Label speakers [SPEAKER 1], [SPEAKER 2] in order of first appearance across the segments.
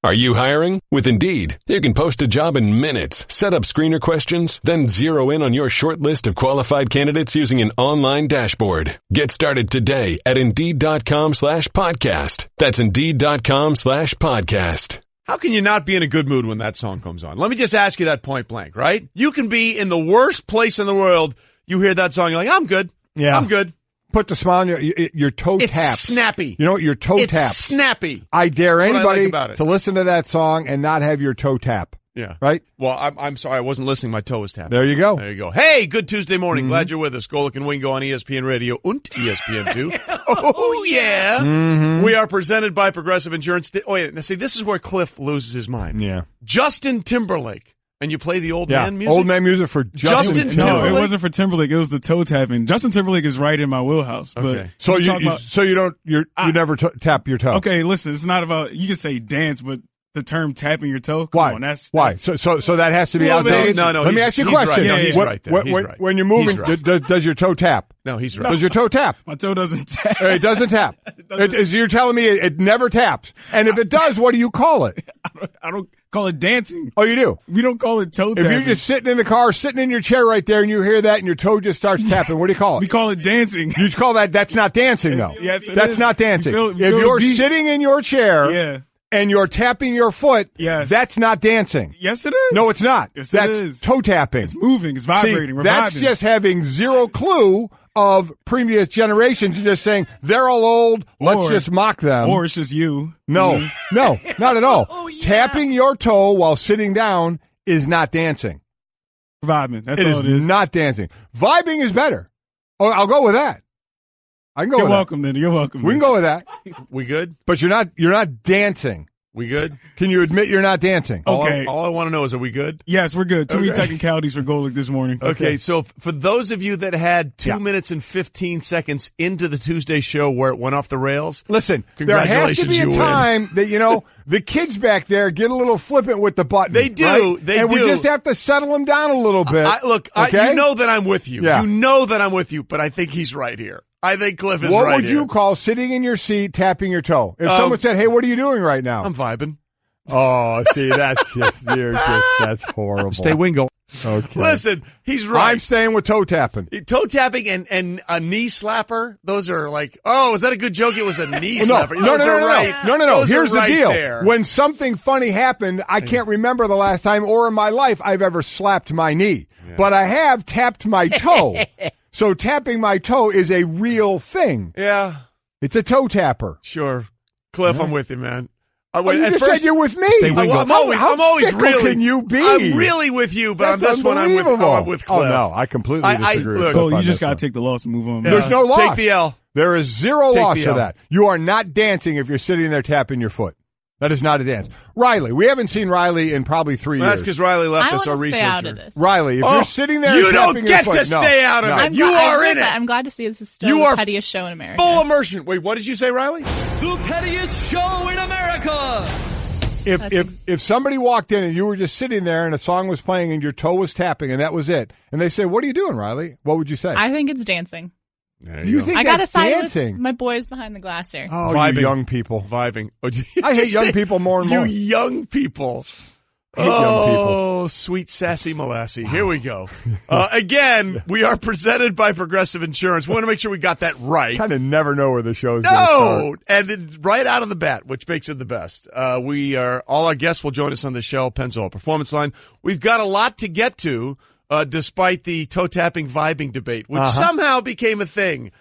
[SPEAKER 1] Are you hiring? With Indeed, you can post a job in minutes, set up screener questions, then zero in on your short list of qualified candidates using an online dashboard. Get started today at Indeed.com/podcast. That's Indeed.com/podcast.
[SPEAKER 2] How can you not be in a good mood when that song comes on? Let me just ask you that point blank, right? You can be in the worst place in the world. You hear that song, you're like, I'm good.
[SPEAKER 3] Yeah.
[SPEAKER 2] I'm good.
[SPEAKER 3] Put the smile on your toe
[SPEAKER 2] It's
[SPEAKER 3] taps.
[SPEAKER 2] snappy.
[SPEAKER 3] You know what? Your toe
[SPEAKER 2] It's
[SPEAKER 3] taps.
[SPEAKER 2] snappy.
[SPEAKER 3] I dare
[SPEAKER 2] That's what I like
[SPEAKER 3] anybody
[SPEAKER 2] about it.
[SPEAKER 3] to listen to that song and not have your toe tap.
[SPEAKER 2] Yeah.
[SPEAKER 3] Right?
[SPEAKER 2] Well, I'm sorry. I wasn't listening. My toe was tapping.
[SPEAKER 3] There you go.
[SPEAKER 2] There you go. Hey, good Tuesday morning. Glad you're with us. Golic and Wingo on ESPN Radio and ESPN2. Oh, yeah.
[SPEAKER 3] Mm-hmm.
[SPEAKER 2] We are presented by Progressive Insurance. Oh, wait. Now, see, this is where Cliff loses his mind.
[SPEAKER 3] Yeah.
[SPEAKER 2] Justin Timberlake. And you play the old man music?
[SPEAKER 3] Old man music for Justin
[SPEAKER 2] Timberlake.
[SPEAKER 3] Timberlake.
[SPEAKER 4] No, it wasn't for Timberlake. It was the toe tapping. Justin Timberlake is right in my wheelhouse.
[SPEAKER 2] Okay.
[SPEAKER 4] But
[SPEAKER 3] You never tap your toe.
[SPEAKER 4] Okay, listen, it's not about, you can say dance, but the term tapping your toe, come
[SPEAKER 3] Why?
[SPEAKER 4] on,
[SPEAKER 3] Why? So that has to be
[SPEAKER 4] Well,
[SPEAKER 3] outdated?
[SPEAKER 2] no,
[SPEAKER 3] Let me ask you a question.
[SPEAKER 2] Right. No, he's right there. He's right.
[SPEAKER 3] When you're moving,
[SPEAKER 2] He's right.
[SPEAKER 3] does your toe tap?
[SPEAKER 2] No, he's right.
[SPEAKER 3] Does your toe tap?
[SPEAKER 4] My toe doesn't tap.
[SPEAKER 3] It doesn't tap. You're telling me it never taps. And if it does, what do you call it?
[SPEAKER 4] I don't call it dancing.
[SPEAKER 3] Oh, you do?
[SPEAKER 4] We don't call it toe
[SPEAKER 3] If
[SPEAKER 4] tapping.
[SPEAKER 3] you're just sitting in the car, sitting in your chair right there, and you hear that and your toe just starts tapping, what do you call
[SPEAKER 4] We
[SPEAKER 3] it?
[SPEAKER 4] call it dancing.
[SPEAKER 3] You just call that's not dancing, though.
[SPEAKER 4] Yes, it
[SPEAKER 3] That's
[SPEAKER 4] is.
[SPEAKER 3] not dancing.
[SPEAKER 4] You feel
[SPEAKER 3] If you're
[SPEAKER 4] the beat.
[SPEAKER 3] sitting in your chair
[SPEAKER 4] Yeah.
[SPEAKER 3] and you're tapping your foot,
[SPEAKER 4] Yes.
[SPEAKER 3] that's not dancing.
[SPEAKER 4] Yes, it is.
[SPEAKER 3] No, it's not.
[SPEAKER 4] Yes, it
[SPEAKER 3] That's
[SPEAKER 4] is.
[SPEAKER 3] toe tapping.
[SPEAKER 4] It's moving. It's vibrating.
[SPEAKER 3] See,
[SPEAKER 4] We're
[SPEAKER 3] that's
[SPEAKER 4] vibing.
[SPEAKER 3] just having zero clue of previous generations. You're just saying they're all old. Let's just mock them.
[SPEAKER 4] Or it's just you.
[SPEAKER 3] No, not at all. Tapping your toe while sitting down is not dancing.
[SPEAKER 4] Vibing. That's
[SPEAKER 3] It
[SPEAKER 4] all
[SPEAKER 3] is
[SPEAKER 4] it is.
[SPEAKER 3] not dancing. Vibing is better. Oh, I'll go with that. I can go
[SPEAKER 4] You're
[SPEAKER 3] with
[SPEAKER 4] welcome, then. You're welcome.
[SPEAKER 3] that. We can go with that.
[SPEAKER 2] We good?
[SPEAKER 3] But you're not dancing.
[SPEAKER 2] We good?
[SPEAKER 3] Can you admit you're not dancing?
[SPEAKER 4] Okay.
[SPEAKER 2] All I want to know is, are we good?
[SPEAKER 4] Yes, we're good. Too many
[SPEAKER 2] Okay.
[SPEAKER 4] technicalities for Golic this morning.
[SPEAKER 2] Okay, so for those of you that had 2
[SPEAKER 3] Yeah.
[SPEAKER 2] minutes and 15 seconds into the Tuesday show where it went off the rails,
[SPEAKER 3] Listen, there has to be a
[SPEAKER 2] Congratulations, you
[SPEAKER 3] time that, the kids back there get a little flippant with the button.
[SPEAKER 2] They do.
[SPEAKER 3] Right?
[SPEAKER 2] They
[SPEAKER 3] and
[SPEAKER 2] do.
[SPEAKER 3] we just have to settle them down a little bit. Okay?
[SPEAKER 2] you know that I'm with you.
[SPEAKER 3] Yeah.
[SPEAKER 2] You know that I'm with you, but I think he's right here. I think Cliff is
[SPEAKER 3] What
[SPEAKER 2] right
[SPEAKER 3] would
[SPEAKER 2] here.
[SPEAKER 3] you call sitting in your seat, tapping your toe? If someone said, "Hey, what are you doing right now?"
[SPEAKER 2] I'm vibing.
[SPEAKER 3] Oh, see, that's that's horrible.
[SPEAKER 2] Stay Wingo.
[SPEAKER 3] Okay.
[SPEAKER 2] Listen, he's right.
[SPEAKER 3] I'm staying with toe tapping.
[SPEAKER 2] Toe tapping and a knee slapper, those are like, oh, is that a good joke? It was a knee slapper.
[SPEAKER 3] No.
[SPEAKER 2] Those are right.
[SPEAKER 3] No.
[SPEAKER 2] Those
[SPEAKER 3] Here's
[SPEAKER 2] are right
[SPEAKER 3] the deal.
[SPEAKER 2] there.
[SPEAKER 3] When something funny happened, I can't remember the last time or in my life I've ever slapped my knee. Yeah. But I have tapped my toe. So tapping my toe is a real thing.
[SPEAKER 2] Yeah.
[SPEAKER 3] It's a toe tapper.
[SPEAKER 2] Sure. Cliff, I'm with you, man.
[SPEAKER 3] You just said you're with me.
[SPEAKER 2] I'm always
[SPEAKER 3] fickle
[SPEAKER 2] really.
[SPEAKER 3] can you be?
[SPEAKER 2] I'm really with you, but
[SPEAKER 3] That's
[SPEAKER 2] on this one, I'm with Cliff.
[SPEAKER 3] Oh, no, I completely disagree with
[SPEAKER 2] look,
[SPEAKER 3] Cliff
[SPEAKER 4] Go, you
[SPEAKER 3] on
[SPEAKER 4] just
[SPEAKER 3] this
[SPEAKER 4] got
[SPEAKER 3] one.
[SPEAKER 4] to take the loss and move on.
[SPEAKER 2] Yeah.
[SPEAKER 3] There's no loss.
[SPEAKER 2] Take the L.
[SPEAKER 3] There is zero
[SPEAKER 2] Take
[SPEAKER 3] loss
[SPEAKER 2] the
[SPEAKER 3] to
[SPEAKER 2] L.
[SPEAKER 3] that. You are not dancing if you're sitting there tapping your foot. That is not a dance. Riley, we haven't seen Riley in probably 3 years.
[SPEAKER 2] That's because Riley left
[SPEAKER 5] I
[SPEAKER 2] us, our
[SPEAKER 5] want to
[SPEAKER 2] researcher.
[SPEAKER 5] stay out of this.
[SPEAKER 3] Riley, if you're sitting there
[SPEAKER 2] you
[SPEAKER 3] and
[SPEAKER 2] don't
[SPEAKER 3] tapping
[SPEAKER 2] get
[SPEAKER 3] your foot,
[SPEAKER 2] to stay out of it. You are in it.
[SPEAKER 5] I'm glad to see this is still
[SPEAKER 2] You
[SPEAKER 5] the
[SPEAKER 2] are
[SPEAKER 5] pettiest show in America.
[SPEAKER 2] Full immersion. Wait, what did you say, Riley?
[SPEAKER 6] The pettiest show in America.
[SPEAKER 3] If somebody walked in and you were just sitting there and a song was playing and your toe was tapping and that was it, and they say, "What are you doing, Riley?" What would you say?
[SPEAKER 5] I think it's dancing.
[SPEAKER 3] You think
[SPEAKER 5] I got to
[SPEAKER 3] that's
[SPEAKER 5] side
[SPEAKER 3] dancing?
[SPEAKER 5] with my boys behind the glass here.
[SPEAKER 3] Oh,
[SPEAKER 2] Vibing.
[SPEAKER 3] you young people.
[SPEAKER 2] Vibing.
[SPEAKER 3] I hate young people more and more.
[SPEAKER 2] You young people.
[SPEAKER 3] I hate young people.
[SPEAKER 2] Oh, sweet sassy molassie. Here we go. Again, we are presented by Progressive Insurance. We want to make sure we got that right.
[SPEAKER 3] Kind of never know where the show's going to start.
[SPEAKER 2] No, and it's right out of the bat, which makes it the best. All our guests will join us on the show, Pennzoil Performance Line. We've got a lot to get to, despite the toe-tapping vibing debate, which somehow became a thing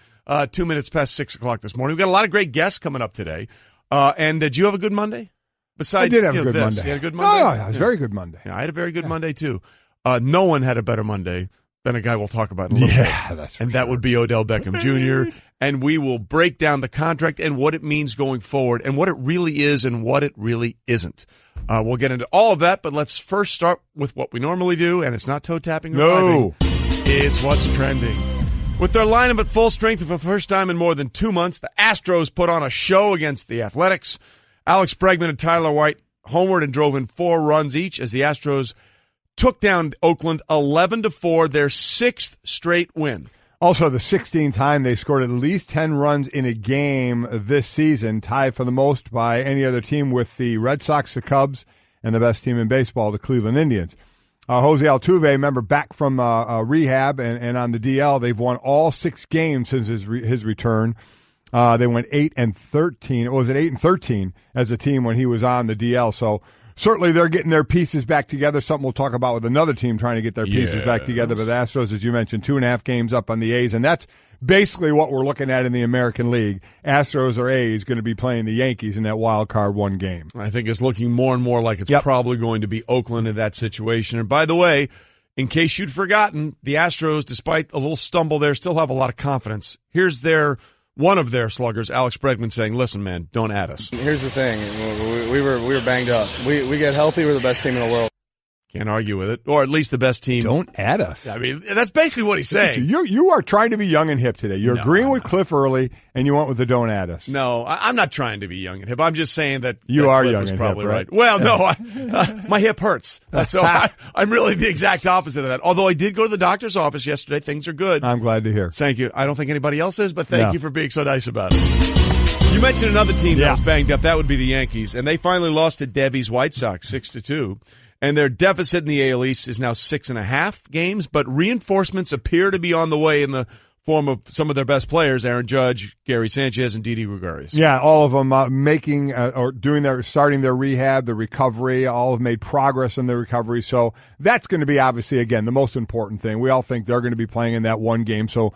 [SPEAKER 2] 2 minutes past 6 o'clock this morning. We've got a lot of great guests coming up today. And did you have a good Monday? Besides,
[SPEAKER 3] I did have a good
[SPEAKER 2] this.
[SPEAKER 3] Monday.
[SPEAKER 2] You had a good Monday?
[SPEAKER 3] Oh, yeah, it was a very good Monday.
[SPEAKER 2] Yeah, I had a very good Monday, too. No one had a better Monday than a guy we'll talk about in a little bit.
[SPEAKER 3] That's
[SPEAKER 2] And that would be Odell Beckham Jr. And we will break down the contract and what it means going forward and what it really is and what it really isn't. We'll get into all of that, but let's first start with what we normally do, and it's not toe tapping or vibing. It's what's trending. With their lineup at full strength for the first time in more than 2 months, the Astros put on a show against the Athletics. Alex Bregman and Tyler White homered and drove in 4 runs each as the Astros took down Oakland 11-4, their 6th straight win.
[SPEAKER 3] Also, the 16th time they scored at least 10 runs in a game this season, tied for the most by any other team with the Red Sox, the Cubs, and the best team in baseball, the Cleveland Indians. Jose Altuve, remember, back from rehab and on the DL, they've won all 6 games since his return. They went 8-13. It was at 8-13 as a team when he was on the DL. So certainly they're getting their pieces back together. Something we'll talk about with another team trying to get their pieces back together. But the Astros, as you mentioned, 2.5 games up on the A's, and that's basically what we're looking at in the American League. Astros or A's going to be playing the Yankees in that wild card one game.
[SPEAKER 2] I think it's looking more and more like it's probably going to be Oakland in that situation. And by the way, in case you'd forgotten, the Astros, despite a little stumble there, still have a lot of confidence. Here's one of their sluggers, Alex Bregman, saying, "Listen, man, don't add us."
[SPEAKER 7] Here's the thing: we were banged up. We get healthy, we're the best team in the world.
[SPEAKER 2] Can't argue with it, or at least the best team.
[SPEAKER 3] Don't add us.
[SPEAKER 2] I mean, that's basically what he's saying.
[SPEAKER 3] You are trying to be young and hip today. You're agreeing with Cliff early, and you went with the don't add us.
[SPEAKER 2] No, I'm not trying to be young and hip. I'm just saying that
[SPEAKER 3] you are
[SPEAKER 2] Cliff
[SPEAKER 3] young
[SPEAKER 2] was
[SPEAKER 3] and
[SPEAKER 2] probably
[SPEAKER 3] hip,
[SPEAKER 2] right. Well, no, my hip hurts, so I'm really the exact opposite of that. Although I did go to the doctor's office yesterday, things are good.
[SPEAKER 3] I'm glad to hear.
[SPEAKER 2] Thank you. I don't think anybody else is, but thank you for being so nice about it. You mentioned another team that was banged up. That would be the Yankees, and they finally lost to Debbie's White Sox 6-2. And their deficit in the AL East is now 6.5 games, but reinforcements appear to be on the way in the form of some of their best players, Aaron Judge, Gary Sanchez, and Didi Gregorius.
[SPEAKER 3] Yeah, all of them starting their rehab, the recovery, all have made progress in their recovery. So that's going to be obviously, again, the most important thing. We all think they're going to be playing in that one game. So,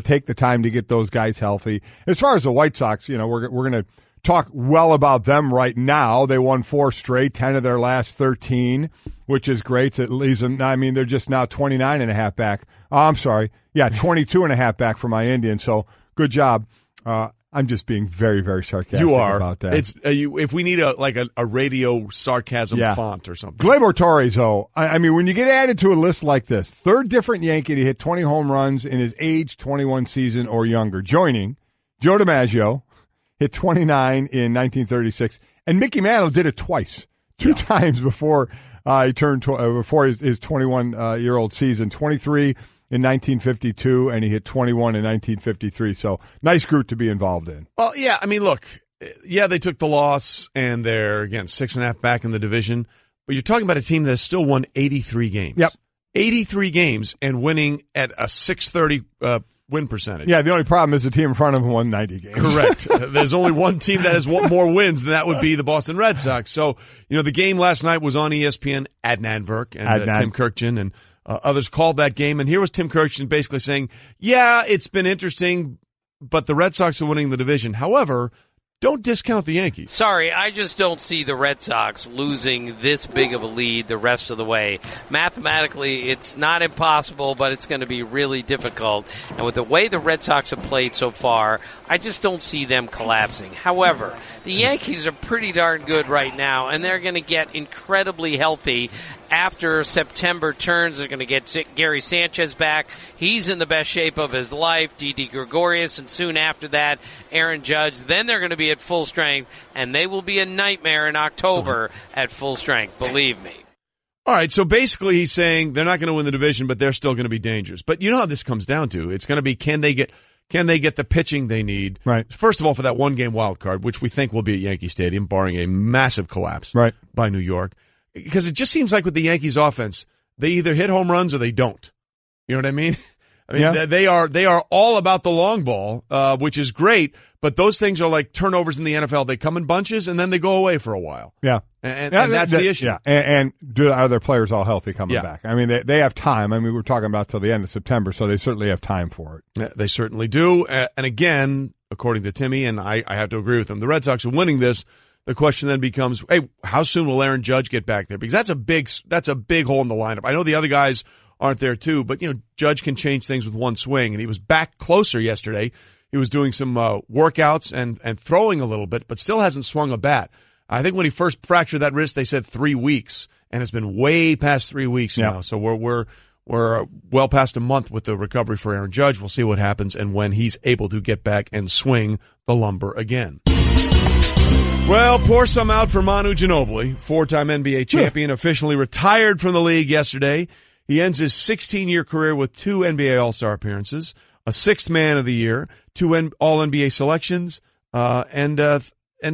[SPEAKER 3] take the time to get those guys healthy. As far as the White Sox, we're going to talk well about them right now. They won 4 straight, 10 of their last 13, which is great. So it leaves them, they're just now 29.5 back. I'm sorry. Yeah, 22.5 back for my Indians. So good job. I'm just being very, very sarcastic about that.
[SPEAKER 2] It's if we need a radio sarcasm font or something.
[SPEAKER 3] Gleyber Torres, though, when you get added to a list like this, third different Yankee to hit 20 home runs in his age 21 season or younger, joining Joe DiMaggio, hit 29 in 1936, and Mickey Mantle did it twice, two times before he turned before his 21-year-old season. 23 in 1952, and he hit 21 in 1953. So nice group to be involved in.
[SPEAKER 2] Well, yeah, look, they took the loss, and they're again 6.5 back in the division. But you're talking about a team that has still won 83 games.
[SPEAKER 3] Yep,
[SPEAKER 2] 83 games and winning at a .630 win percentage.
[SPEAKER 3] Yeah, the only problem is the team in front of them won 90 games.
[SPEAKER 2] Correct. There's only one team that has more wins, and that would be the Boston Red Sox. So, the game last night was on ESPN. Adnan Virk and Tim Kirkjian and others called that game. And here was Tim Kirkjian basically saying, yeah, it's been interesting, but the Red Sox are winning the division. However, don't discount the Yankees.
[SPEAKER 8] Sorry, I just don't see the Red Sox losing this big of a lead the rest of the way. Mathematically, it's not impossible, but it's going to be really difficult. And with the way the Red Sox have played so far, I just don't see them collapsing. However, the Yankees are pretty darn good right now, and they're going to get incredibly healthy. After September turns, they're going to get Gary Sanchez back. He's in the best shape of his life. Didi Gregorius, and soon after that, Aaron Judge. Then they're going to be at full strength, and they will be a nightmare in October at full strength, believe me.
[SPEAKER 2] All right, so basically he's saying they're not going to win the division, but they're still going to be dangerous. But you know how this comes down to? It's going to be can they get the pitching they need?
[SPEAKER 3] Right.
[SPEAKER 2] First of all, for that one-game wild card, which we think will be at Yankee Stadium, barring a massive collapse by New York. Because it just seems like with the Yankees offense, they either hit home runs or they don't. You know what I mean? They are all about the long ball, which is great, but those things are like turnovers in the NFL. They come in bunches and then they go away for a while.
[SPEAKER 3] Yeah.
[SPEAKER 2] And that's the issue.
[SPEAKER 3] Yeah. And are their players all healthy coming back? They have time. We're talking about till the end of September, so they certainly have time for it.
[SPEAKER 2] They certainly do. And again, according to Timmy, and I have to agree with him, the Red Sox are winning this. The question then becomes, hey, how soon will Aaron Judge get back there? Because that's a big hole in the lineup. I know the other guys aren't there too, but Judge can change things with one swing, and he was back closer yesterday. He was doing some workouts and throwing a little bit, but still hasn't swung a bat. I think when he first fractured that wrist, they said 3 weeks, and it's been way past 3 weeks now. So we're well past a month with the recovery for Aaron Judge. We'll see what happens and when he's able to get back and swing the lumber again. Well, pour some out for Manu Ginobili, 4-time NBA champion, officially retired from the league yesterday. He ends his 16-year career with 2 NBA All-Star appearances. a sixth man of the year, 2 All-NBA selections, and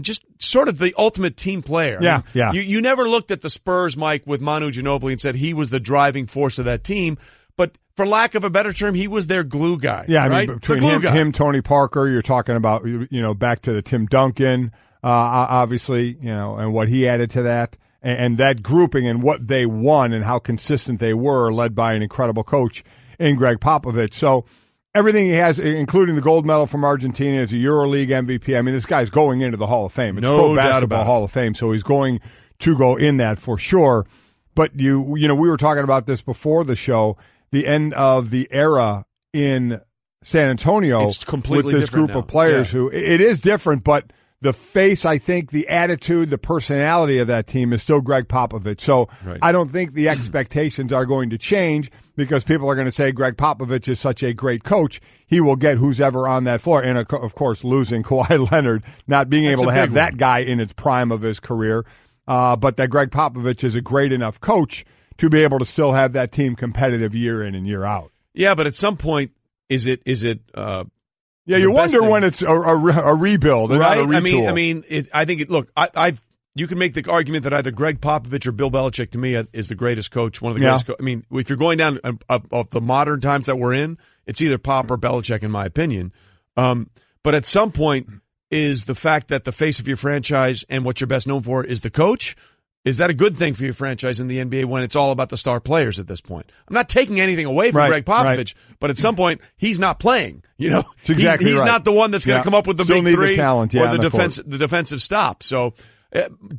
[SPEAKER 2] just sort of the ultimate team player.
[SPEAKER 3] Yeah, yeah.
[SPEAKER 2] You never looked at the Spurs, Mike, with Manu Ginobili and said he was the driving force of that team, but for lack of a better term, he was their glue guy.
[SPEAKER 3] Yeah,
[SPEAKER 2] right?
[SPEAKER 3] I mean, between him, Tony Parker, you're talking about, back to the Tim Duncan, obviously, and what he added to that, and that grouping and what they won and how consistent they were, led by an incredible coach in Greg Popovich. So everything he has, including the gold medal from Argentina as a EuroLeague MVP. I mean, this guy's going into the Hall of Fame. It's
[SPEAKER 2] no
[SPEAKER 3] Pro
[SPEAKER 2] doubt
[SPEAKER 3] Basketball
[SPEAKER 2] about
[SPEAKER 3] Hall of Fame, so he's going to go in that for sure. But we were talking about this before the show. The end of the era in San Antonio
[SPEAKER 2] it's completely
[SPEAKER 3] with this
[SPEAKER 2] different
[SPEAKER 3] group
[SPEAKER 2] now.
[SPEAKER 3] of players who it is different, but the face, I think, the attitude, the personality of that team is still Greg Popovich. So
[SPEAKER 2] Right.
[SPEAKER 3] I don't think the expectations are going to change because people are going to say Greg Popovich is such a great coach. He will get who's ever on that floor. And, of course, losing Kawhi Leonard, not being
[SPEAKER 2] That's
[SPEAKER 3] able
[SPEAKER 2] a
[SPEAKER 3] to have
[SPEAKER 2] big
[SPEAKER 3] that
[SPEAKER 2] one.
[SPEAKER 3] guy in its prime of his career. But that Greg Popovich is a great enough coach to be able to still have that team competitive year in and year out.
[SPEAKER 2] Yeah, but at some point, is it?
[SPEAKER 3] Yeah, you wonder when it's a rebuild, and
[SPEAKER 2] right?
[SPEAKER 3] not a retool.
[SPEAKER 2] I think. Look, you can make the argument that either Greg Popovich or Bill Belichick, to me, is the greatest coach, one of the greatest. I mean, if you're going down of the modern times that we're in, it's either Pop or Belichick, in my opinion. But at some point, is the fact that the face of your franchise and what you're best known for is the coach. Is that a good thing for your franchise in the NBA when it's all about the star players at this point? I'm not taking anything away from Greg Popovich, but at some point he's not playing.
[SPEAKER 3] That's exactly
[SPEAKER 2] he's
[SPEAKER 3] right.
[SPEAKER 2] not the one that's going to come up with the
[SPEAKER 3] Still
[SPEAKER 2] big
[SPEAKER 3] need the
[SPEAKER 2] three
[SPEAKER 3] talent,
[SPEAKER 2] or
[SPEAKER 3] on
[SPEAKER 2] the defensive stop. So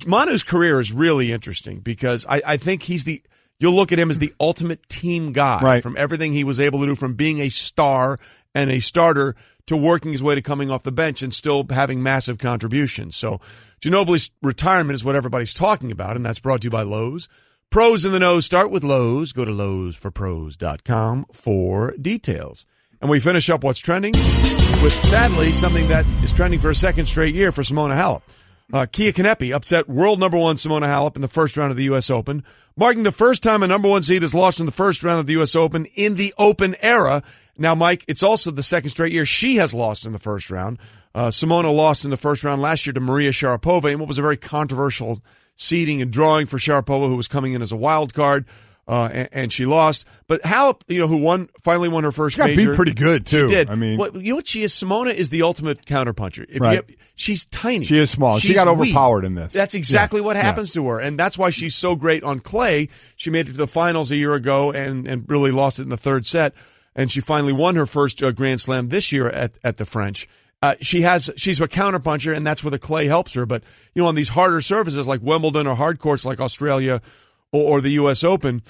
[SPEAKER 2] Manu's career is really interesting because I think you'll look at him as the ultimate team guy from everything he was able to do, from being a star and a starter to working his way to coming off the bench and still having massive contributions. So Ginobili's retirement is what everybody's talking about, and that's brought to you by Lowe's. Pros in the know start with Lowe's. Go to lowesforpros.com for details. And we finish up what's trending with, sadly, something that is trending for a second straight year for Simona Halep. Kia Kanepi upset world number one Simona Halep in the first round of the U.S. Open, marking the first time a number one seed has lost in the first round of the U.S. Open in the Open era. Now, Mike, it's also the second straight year she has lost in the first round. Simona lost in the first round last year to Maria Sharapova in what was a very controversial seeding and drawing for Sharapova, who was coming in as a wild card, and she lost. But Halep, who finally won her first major.
[SPEAKER 3] Beat pretty good, too.
[SPEAKER 2] She did.
[SPEAKER 3] I mean,
[SPEAKER 2] you know what she is? Simona is the ultimate counterpuncher. She's tiny.
[SPEAKER 3] She is small. She got overpowered in this.
[SPEAKER 2] That's exactly what happens to her, and that's why she's so great on clay. She made it to the finals a year ago and really lost it in the third set, and she finally won her first Grand Slam this year at the French. She's a counterpuncher, and that's where the clay helps her. But, on these harder surfaces like Wimbledon or hard courts like Australia or the U.S. Open,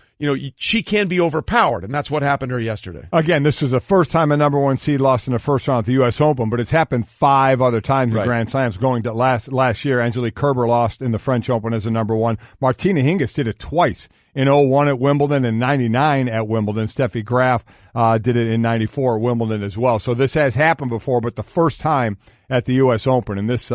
[SPEAKER 2] she can be overpowered, and that's what happened to her yesterday.
[SPEAKER 3] Again, this is the first time a number one seed lost in the first round at the U.S. Open, but it's happened 5 other times in Grand Slams. Going to last year, Angelique Kerber lost in the French Open as a number one. Martina Hingis did it twice. In 01 at Wimbledon and 99 at Wimbledon. Steffi Graf did it in 94 at Wimbledon as well. So this has happened before, but the first time at the U.S. Open. And this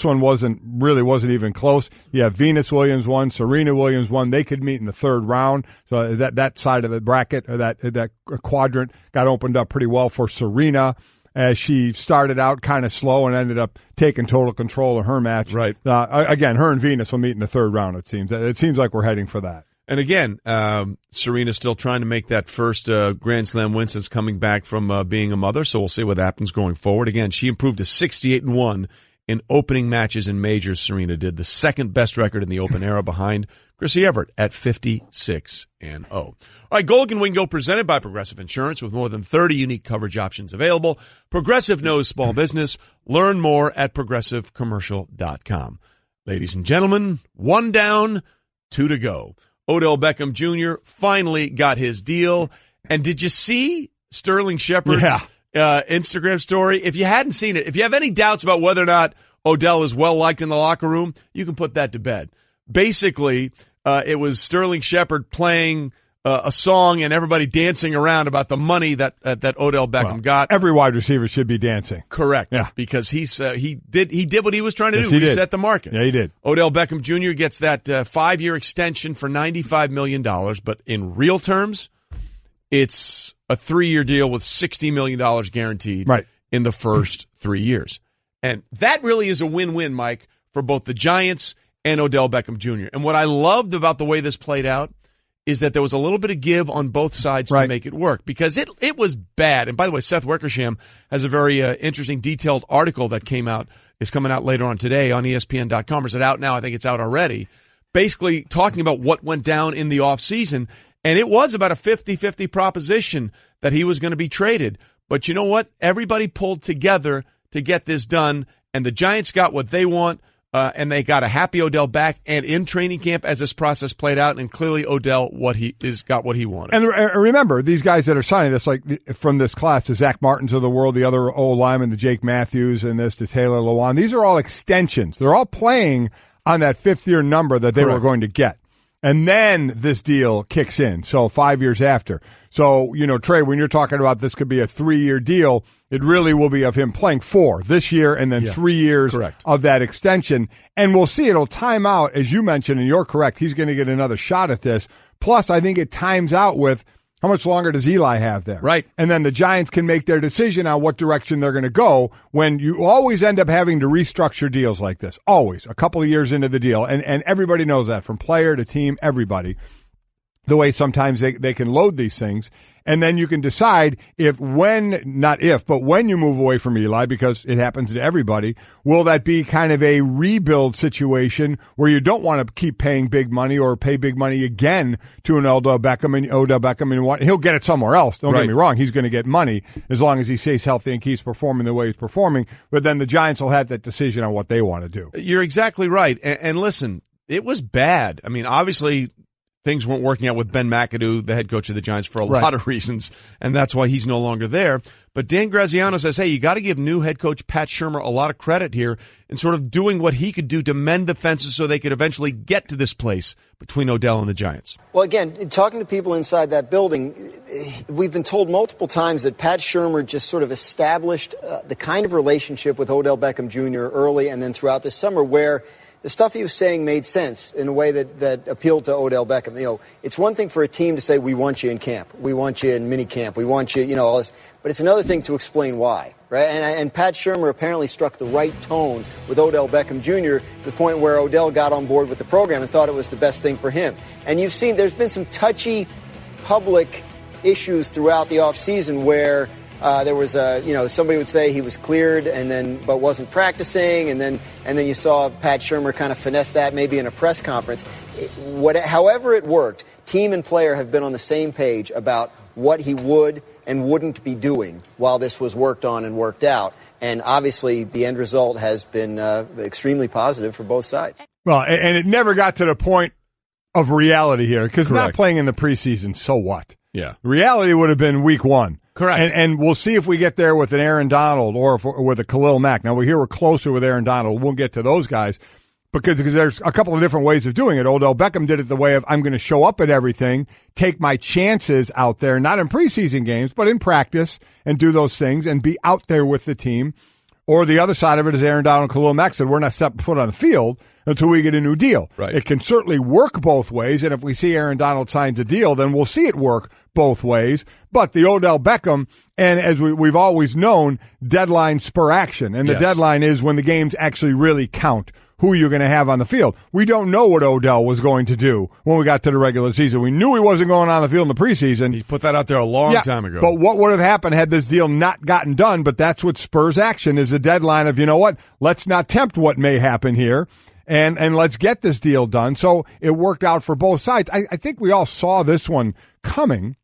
[SPEAKER 3] one wasn't even close. You have Venus Williams won, Serena Williams won. They could meet in the third round. So that side of the bracket, or that quadrant, got opened up pretty well for Serena, as she started out kind of slow and ended up taking total control of her match.
[SPEAKER 2] Right.
[SPEAKER 3] Again, her and Venus will meet in the third round, it seems. It seems like we're heading for that.
[SPEAKER 2] And again, Serena's still trying to make that first Grand Slam win since coming back from being a mother, so we'll see what happens going forward. Again, she improved to 68-1 in opening matches in majors. Serena did the second best record in the Open era behind Chrissy Everett at 56-0. All right, Golic and Wingo presented by Progressive Insurance with more than 30 unique coverage options available. Progressive knows small business. Learn more at progressivecommercial.com. Ladies and gentlemen, 1 down, 2 to go. Odell Beckham Jr. finally got his deal. And did you see Sterling Shepard's Instagram story? If you hadn't seen it, if you have any doubts about whether or not Odell is well-liked in the locker room, you can put that to bed. Basically, it was Sterling Shepard playing a song and everybody dancing around about the money that Odell Beckham got.
[SPEAKER 3] Every wide receiver should be dancing.
[SPEAKER 2] Correct.
[SPEAKER 3] Yeah.
[SPEAKER 2] Because he did what he was trying to do.
[SPEAKER 3] He
[SPEAKER 2] Reset the market.
[SPEAKER 3] Yeah, he did.
[SPEAKER 2] Odell Beckham Jr. gets that 5-year extension for $95 million, but in real terms, it's a 3-year deal with $60 million guaranteed in the first 3 years. And that really is a win-win, Mike, for both the Giants and Odell Beckham Jr. And what I loved about the way this played out is that there was a little bit of give on both sides to make it work, because it was bad. And by the way, Seth Wickersham has a very interesting, detailed article that is coming out later on today on ESPN.com. Is it out now? I think it's out already. Basically talking about what went down in the offseason. And it was about a 50-50 proposition that he was going to be traded. But you know what? Everybody pulled together to get this done, and the Giants got what they want. And they got a happy Odell back and in training camp as this process played out, and clearly Odell got what he wanted.
[SPEAKER 3] And remember, these guys that are signing this, like from this class, the Zach Martins of the world, the other old linemen, the Jake Matthews, and the Taylor Lewan, these are all extensions. They're all playing on that fifth-year number that they were going to get. And then this deal kicks in, so 5 years after. So, Trey, when you're talking about this could be a 3-year deal, it really will be of him playing 4 this year and then 3 years of that extension. And we'll see it'll time out, as you mentioned, and you're correct. He's going to get another shot at this. Plus, I think it times out with how much longer does Eli have there? Right. And then the Giants can make their decision on what direction they're going to go, when you always end up having to restructure deals like this. Always. A couple of years into the deal. And everybody knows that, from player to team, everybody. The way sometimes they can load these things. And then you can decide when you move away from Eli, because it happens to everybody, will that be kind of a rebuild situation where you don't want to keep paying big money or pay big money again to an Odell Beckham, and he'll get it somewhere else. Don't get me wrong. He's going to get money as long as he stays healthy and keeps performing the way he's performing. But then the Giants will have that decision on what they want to do.
[SPEAKER 2] You're exactly right. And listen, it was bad. I mean, obviously, things weren't working out with Ben McAdoo, the head coach of the Giants, for a lot of reasons, and that's why he's no longer there. But Dan Graziano says, hey, you got to give new head coach Pat Shurmur a lot of credit here in sort of doing what he could do to mend the fences so they could eventually get to this place between Odell and the Giants.
[SPEAKER 9] Well, again, talking to people inside that building, we've been told multiple times that Pat Shurmur just sort of established the kind of relationship with Odell Beckham Jr. early and then throughout the summer, where the stuff he was saying made sense in a way that appealed to Odell Beckham. It's one thing for a team to say, we want you in camp, we want you in mini camp, we want you, all this. But it's another thing to explain why, right? And Pat Shurmur apparently struck the right tone with Odell Beckham Jr. to the point where Odell got on board with the program and thought it was the best thing for him. And you've seen there's been some touchy public issues throughout the offseason where there was somebody would say he was cleared but wasn't practicing, and then you saw Pat Shurmur kind of finesse that maybe in a press conference. However it worked, team and player have been on the same page about what he would and wouldn't be doing while this was worked on and worked out. And obviously the end result has been extremely positive for both sides.
[SPEAKER 3] Well, and it never got to the point of reality here, because not playing in the preseason, so what? Yeah. Reality would have been week 1. Correct. And we'll see if we get there with an Aaron Donald or with a Khalil Mack. Now, we're closer with Aaron Donald. We'll get to those guys because there's a couple of different ways of doing it. Odell Beckham did it the way of, I'm going to show up at everything, take my chances out there, not in preseason games, but in practice, and do those things and be out there with the team. Or the other side of it is Aaron Donald and Khalil Mack said, we're not stepping foot on the field until we get a new deal. Right. It can certainly work both ways, and if we see Aaron Donald signs a deal, then we'll see it work both ways. But the Odell Beckham, and as we've always known, deadline spur action, and the deadline is when the games actually really count, who you're going to have on the field. We don't know what Odell was going to do when we got to the regular season. We knew he wasn't going on the field in the preseason.
[SPEAKER 2] He put that out there a long time ago.
[SPEAKER 3] But what would have happened had this deal not gotten done? But that's what spurs action, is the deadline of, let's not tempt what may happen here. And let's get this deal done. So it worked out for both sides. I think we all saw this one coming.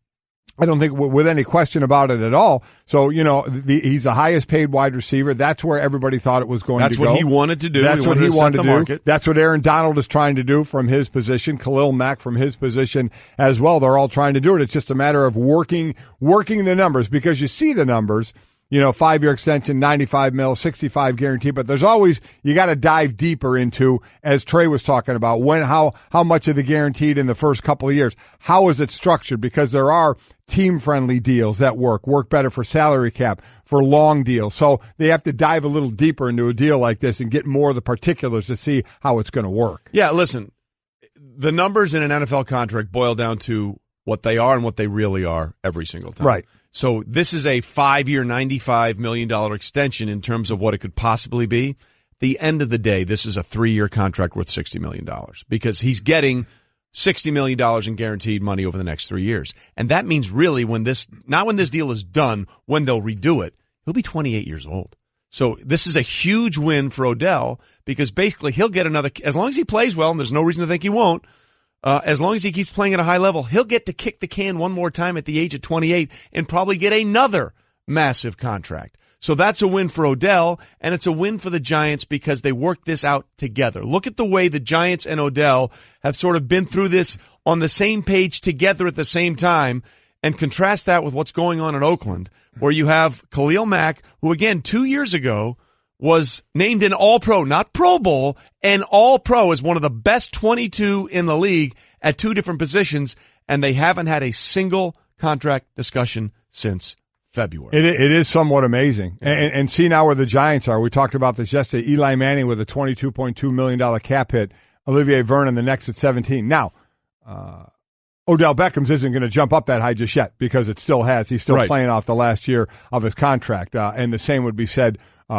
[SPEAKER 3] I don't think with any question about it at all. So, he's the highest paid wide receiver. That's where everybody thought it was going to go.
[SPEAKER 2] That's what he wanted to do.
[SPEAKER 3] That's what he wanted to do. That's what Aaron Donald is trying to do from his position. Khalil Mack from his position as well. They're all trying to do it. It's just a matter of working the numbers, because you see the numbers. 5-year extension, 95 mil, 65 guarantee, but there's always, you got to dive deeper into, as Trey was talking about, how much of the guaranteed in the first couple of years, how is it structured? Because there are team-friendly deals that work better for salary cap, for long deals. So they have to dive a little deeper into a deal like this and get more of the particulars to see how it's going to work.
[SPEAKER 2] Yeah, listen, the numbers in an NFL contract boil down to what they are and what they really are every single time.
[SPEAKER 3] Right.
[SPEAKER 2] So this is a 5-year, $95 million extension in terms of what it could possibly be. The end of the day, this is a 3-year contract worth $60 million because he's getting $60 million in guaranteed money over the next 3 years. And that means really not when this deal is done, when they'll redo it, he'll be 28 years old. So this is a huge win for Odell because basically he'll get another, as long as he plays well, and there's no reason to think he won't, as long as he keeps playing at a high level, he'll get to kick the can one more time at the age of 28 and probably get another massive contract. So that's a win for Odell, and it's a win for the Giants because they worked this out together. Look at the way the Giants and Odell have sort of been through this on the same page together at the same time, and contrast that with what's going on in Oakland, where you have Khalil Mack, who, again, 2 years ago was named an All-Pro, not Pro Bowl, an All-Pro as one of the best 22 in the league at 2 different positions, and they haven't had a single contract discussion since February.
[SPEAKER 3] It is somewhat amazing. And see now where the Giants are. We talked about this yesterday. Eli Manning with a $22.2 million cap hit. Olivier Vernon the next at 17. Now, Odell Beckham's isn't going to jump up that high just yet because it still has. He's still playing off the last year of his contract. And the same would be said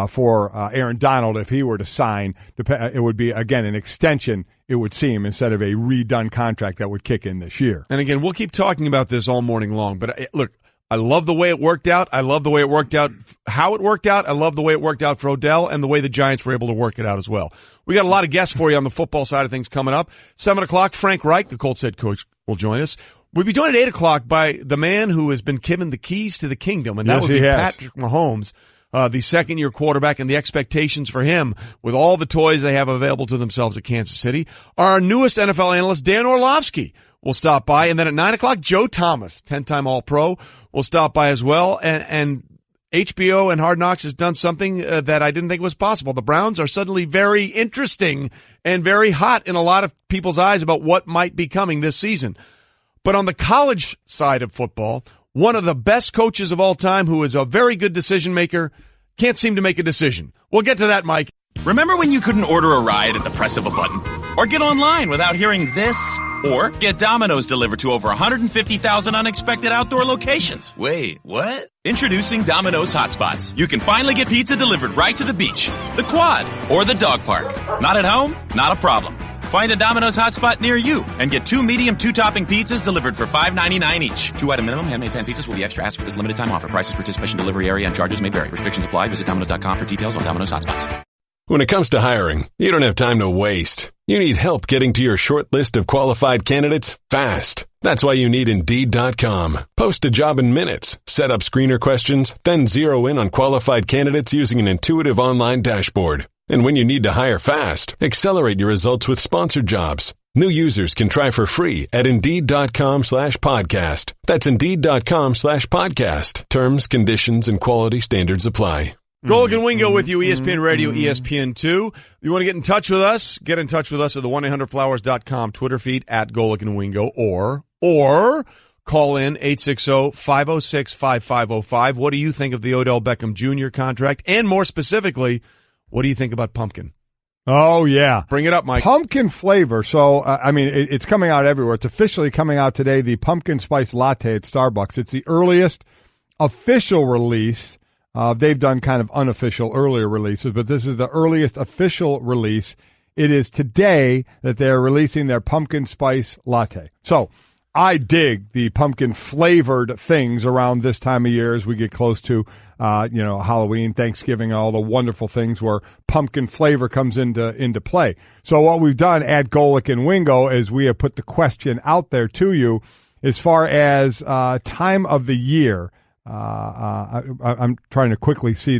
[SPEAKER 3] for Aaron Donald if he were to sign. It would be, again, an extension, it would seem, instead of a redone contract that would kick in this year.
[SPEAKER 2] And again, we'll keep talking about this all morning long. But look, I love the way it worked out. I love the way it worked out, how it worked out. I love the way it worked out for Odell and the way the Giants were able to work it out as well. We got a lot of guests for you on the football side of things coming up. 7 o'clock, Frank Reich, the Colts head coach, will join us. We'll be joined at 8 o'clock by the man who has been given the keys to the kingdom, and that would be Patrick Mahomes, the second-year quarterback, and the expectations for him with all the toys they have available to themselves at Kansas City. Our newest NFL analyst, Dan Orlovsky, will stop by. And then at 9 o'clock, Joe Thomas, 10-time All-Pro, will stop by as well. And HBO and Hard Knocks has done something that I didn't think was possible. The Browns are suddenly very interesting and very hot in a lot of people's eyes about what might be coming this season. But on the college side of football, one of the best coaches of all time who is a very good decision maker can't seem to make a decision. We'll get to that, Mike.
[SPEAKER 10] Remember when you couldn't order a ride at the press of a button? Or get online without hearing this? Or get Domino's delivered to over 150,000 unexpected outdoor locations? Wait, what? Introducing Domino's Hotspots. You can finally get pizza delivered right to the beach, the quad, or the dog park. Not at home? Not a problem. Find a Domino's hotspot near you and get 2 medium 2-topping pizzas delivered for $5.99 each. 2-item minimum. Handmade pan pizzas will be extra. Ask for this limited time offer. Prices, participation, delivery area, and charges may vary. Restrictions apply. Visit Domino's.com for details on Domino's hotspots.
[SPEAKER 1] When it comes to hiring, you don't have time to waste. You need help getting to your short list of qualified candidates fast. That's why you need Indeed.com. Post a job in minutes. Set up screener questions, then zero in on qualified candidates using an intuitive online dashboard. And when you need to hire fast, accelerate your results with sponsored jobs. New users can try for free at Indeed.com/podcast. That's Indeed.com/podcast. Terms, conditions, and quality standards apply.
[SPEAKER 2] Golic and Wingo with you, ESPN Radio, ESPN2. You want to get in touch with us? Get in touch with us at the 1-800-Flowers.com Twitter feed at Golic and Wingo, or call in 860-506-5505. What do you think of the Odell Beckham Jr. contract? And more specifically, what do you think about pumpkin?
[SPEAKER 3] Oh, yeah.
[SPEAKER 2] Bring it up, Mike.
[SPEAKER 3] Pumpkin flavor. So, it's coming out everywhere. It's officially coming out today, the pumpkin spice latte at Starbucks. It's the earliest official release. They've done kind of unofficial earlier releases, but this is the earliest official release. It is today that they're releasing their pumpkin spice latte. So I dig the pumpkin flavored things around this time of year as we get close to, Halloween, Thanksgiving, all the wonderful things where pumpkin flavor comes into play. So what we've done at Golic and Wingo is we have put the question out there to you as far as time of the year. I'm trying to quickly see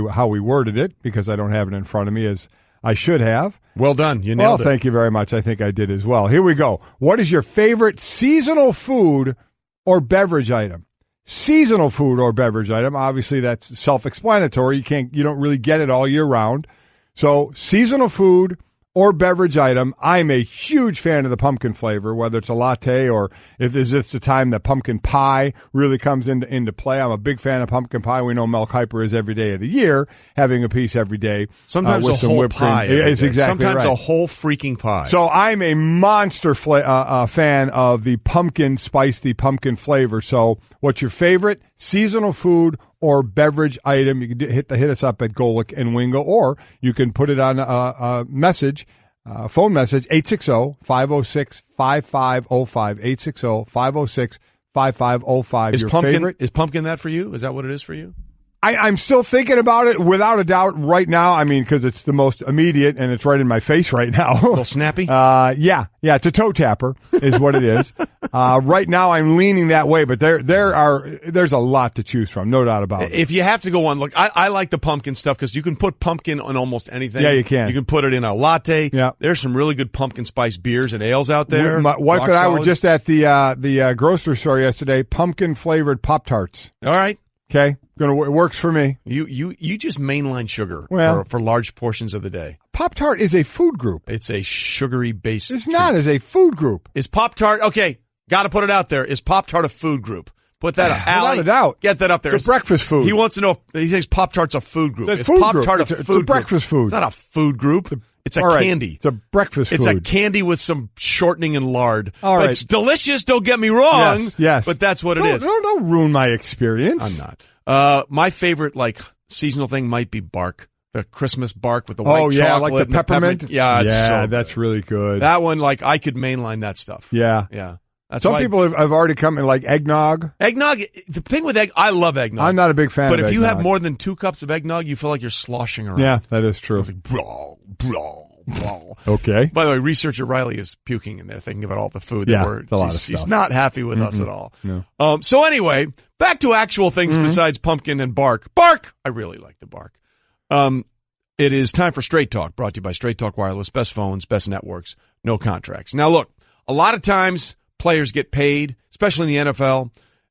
[SPEAKER 3] how we worded it because I don't have it in front of me as I should have.
[SPEAKER 2] Well done. You nailed it.
[SPEAKER 3] Thank you very much. I think I did as well. Here we go. What is your favorite seasonal food or beverage item? Seasonal food or beverage item. Obviously, that's self-explanatory. You don't really get it all year round. So, seasonal food or beverage item. I'm a huge fan of the pumpkin flavor, whether it's a latte or if it's the time that pumpkin pie really comes into play. I'm a big fan of pumpkin pie. We know Mel Kiper is every day of the year, having a piece every day.
[SPEAKER 2] Sometimes
[SPEAKER 3] with
[SPEAKER 2] a
[SPEAKER 3] some
[SPEAKER 2] whole
[SPEAKER 3] whipped
[SPEAKER 2] pie.
[SPEAKER 3] cream. It's exactly
[SPEAKER 2] Sometimes
[SPEAKER 3] right.
[SPEAKER 2] a whole freaking pie.
[SPEAKER 3] So I'm a monster fan of the pumpkin spice, the pumpkin flavor. So what's your favorite seasonal food or beverage item? You can hit us up at Golic and Wingo, or you can put it on a message, phone message, 860-506-5505, 860-506-5505.
[SPEAKER 2] Is pumpkin that for you? Is that what it is for you?
[SPEAKER 3] I'm still thinking about it without a doubt right now. I mean, because it's the most immediate and it's right in my face right now.
[SPEAKER 2] A little snappy?
[SPEAKER 3] Yeah, it's a toe tapper is what it is. Right now I'm leaning that way, but there's a lot to choose from, no doubt about it.
[SPEAKER 2] If you have to go on, look, I like the pumpkin stuff because you can put pumpkin on almost anything.
[SPEAKER 3] Yeah, you can.
[SPEAKER 2] You can put it in a latte.
[SPEAKER 3] Yeah.
[SPEAKER 2] There's some really good pumpkin spice beers and ales out there.
[SPEAKER 3] My wife
[SPEAKER 2] Rock
[SPEAKER 3] and I were
[SPEAKER 2] solid.
[SPEAKER 3] just at the grocery store yesterday, pumpkin flavored Pop-Tarts.
[SPEAKER 2] All right.
[SPEAKER 3] Okay, it works for me.
[SPEAKER 2] You just mainline sugar
[SPEAKER 3] Well,
[SPEAKER 2] for large portions of the day.
[SPEAKER 3] Pop-Tart is a food group.
[SPEAKER 2] It's a sugary base.
[SPEAKER 3] It's not as a food group.
[SPEAKER 2] Is Pop-Tart, okay, got to put it out there. Is Pop-Tart a food group? Put that up.
[SPEAKER 3] Without a doubt.
[SPEAKER 2] Get that up there.
[SPEAKER 3] It's a breakfast food.
[SPEAKER 2] He wants to know if he thinks Pop-Tart's a food group.
[SPEAKER 3] It's
[SPEAKER 2] Is
[SPEAKER 3] food
[SPEAKER 2] Pop-Tart
[SPEAKER 3] group.
[SPEAKER 2] a
[SPEAKER 3] It's
[SPEAKER 2] food
[SPEAKER 3] a breakfast
[SPEAKER 2] group?
[SPEAKER 3] food.
[SPEAKER 2] It's not a food group. It's a
[SPEAKER 3] All right.
[SPEAKER 2] candy.
[SPEAKER 3] It's a breakfast food.
[SPEAKER 2] It's a candy with some shortening and lard.
[SPEAKER 3] All right.
[SPEAKER 2] It's delicious, don't get me wrong.
[SPEAKER 3] Yes.
[SPEAKER 2] But that's what it is.
[SPEAKER 3] Don't ruin my experience.
[SPEAKER 2] I'm not. My favorite, seasonal thing might be bark. The Christmas bark with the white chocolate.
[SPEAKER 3] Oh, yeah, like the
[SPEAKER 2] and
[SPEAKER 3] peppermint?
[SPEAKER 2] Yeah, it's so good.
[SPEAKER 3] that's really good.
[SPEAKER 2] That one, I could mainline that stuff.
[SPEAKER 3] Yeah.
[SPEAKER 2] Yeah. That's
[SPEAKER 3] Some
[SPEAKER 2] why
[SPEAKER 3] people have already come in, like eggnog.
[SPEAKER 2] Eggnog, the thing with I love eggnog.
[SPEAKER 3] I'm not a big fan
[SPEAKER 2] But
[SPEAKER 3] of
[SPEAKER 2] if you have
[SPEAKER 3] eggnog.
[SPEAKER 2] more than 2 cups of eggnog, you feel like you're sloshing around.
[SPEAKER 3] Yeah, that is true.
[SPEAKER 2] It's like, blah, blah, blah.
[SPEAKER 3] Okay.
[SPEAKER 2] By the way, researcher Riley is puking in there thinking about all the food.
[SPEAKER 3] Yeah,
[SPEAKER 2] that
[SPEAKER 3] it's a lot of
[SPEAKER 2] she's
[SPEAKER 3] stuff.
[SPEAKER 2] not happy with us at all.
[SPEAKER 3] No.
[SPEAKER 2] So anyway, back to actual things besides pumpkin and bark. Bark! I really like the bark. It is time for Straight Talk, brought to you by Straight Talk Wireless. Best phones, best networks, no contracts. Now look, a lot of times players get paid, especially in the NFL,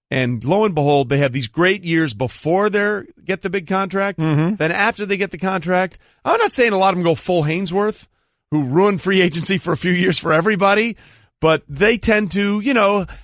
[SPEAKER 2] and lo and behold, they have these great years before they get the big contract. Then after they get the contract, I'm not saying a lot of them go full Hainsworth, who ruined free agency for a few years for everybody, but they tend to,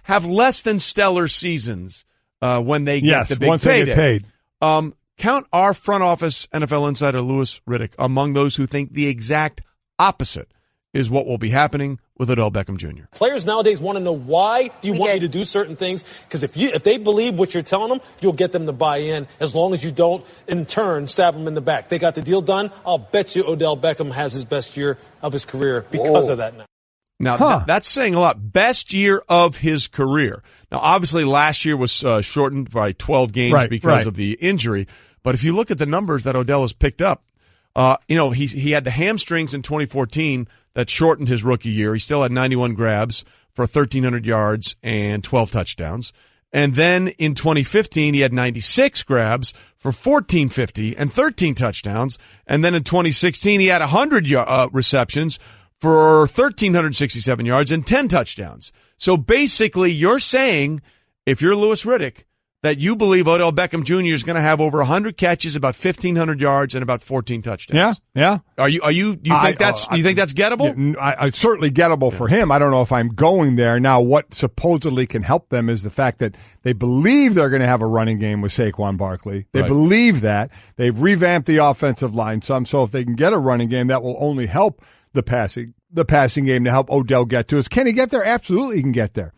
[SPEAKER 2] have less than stellar seasons when they get the big
[SPEAKER 3] once
[SPEAKER 2] payday.
[SPEAKER 3] they get paid.
[SPEAKER 2] Count our front office NFL insider Louis Riddick among those who think the exact opposite is what will be happening with Odell Beckham Jr.
[SPEAKER 11] Players nowadays want to know, why do you want me to do certain things? Because if they believe what you're telling them, you'll get them to buy in, as long as you don't, in turn, stab them in the back. They got the deal done. I'll bet you Odell Beckham has his best year of his career because of that now.
[SPEAKER 2] Now, that's saying a lot. Best year of his career. Now, obviously, last year was shortened by 12 games because of the injury. But if you look at the numbers that Odell has picked up, he had the hamstrings in 2014 that shortened his rookie year. He still had 91 grabs for 1,300 yards and 12 touchdowns. And then in 2015, he had 96 grabs for 1,450 and 13 touchdowns. And then in 2016, he had 100 receptions for 1,367 yards and 10 touchdowns. So basically, you're saying, if you're Louis Riddick, that you believe Odell Beckham Jr. is going to have over 100 catches, about 1,500 yards, and about 14 touchdowns.
[SPEAKER 3] Yeah.
[SPEAKER 2] You think that's gettable?
[SPEAKER 3] I certainly gettable for him. I don't know if I'm going there. Now, what supposedly can help them is the fact that they believe they're going to have a running game with Saquon Barkley. They believe that. They've revamped the offensive line some, so if they can get a running game, that will only help the passing game to help Odell get to us. Can he get there? Absolutely he can get there.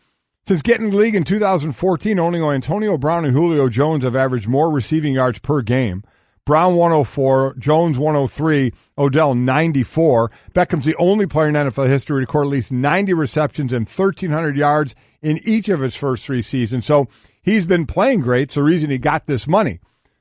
[SPEAKER 3] Since getting in the league in 2014, only Antonio Brown and Julio Jones have averaged more receiving yards per game. Brown 104, Jones 103, Odell 94. Beckham's the only player in NFL history to record at least 90 receptions and 1,300 yards in each of his first 3 seasons. So he's been playing great. It's the reason he got this money.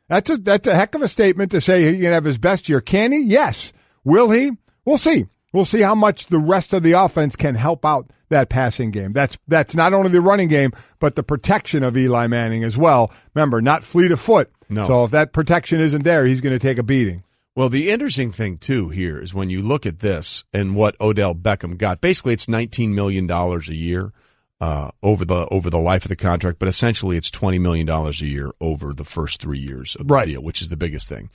[SPEAKER 3] That's a heck of a statement to say he can have his best year. Can he? Yes. Will he? We'll see. We'll see how much the rest of the offense can help out that passing game. That's not only the running game, but the protection of Eli Manning as well. Remember, not fleet of foot.
[SPEAKER 2] No.
[SPEAKER 3] So if that protection isn't there, he's going to take a beating.
[SPEAKER 2] Well, the interesting thing, too, here is when you look at this and what Odell Beckham got. Basically, it's $19 million a year over the life of the contract, but essentially it's $20 million a year over the first 3 years of the deal, which is the biggest thing.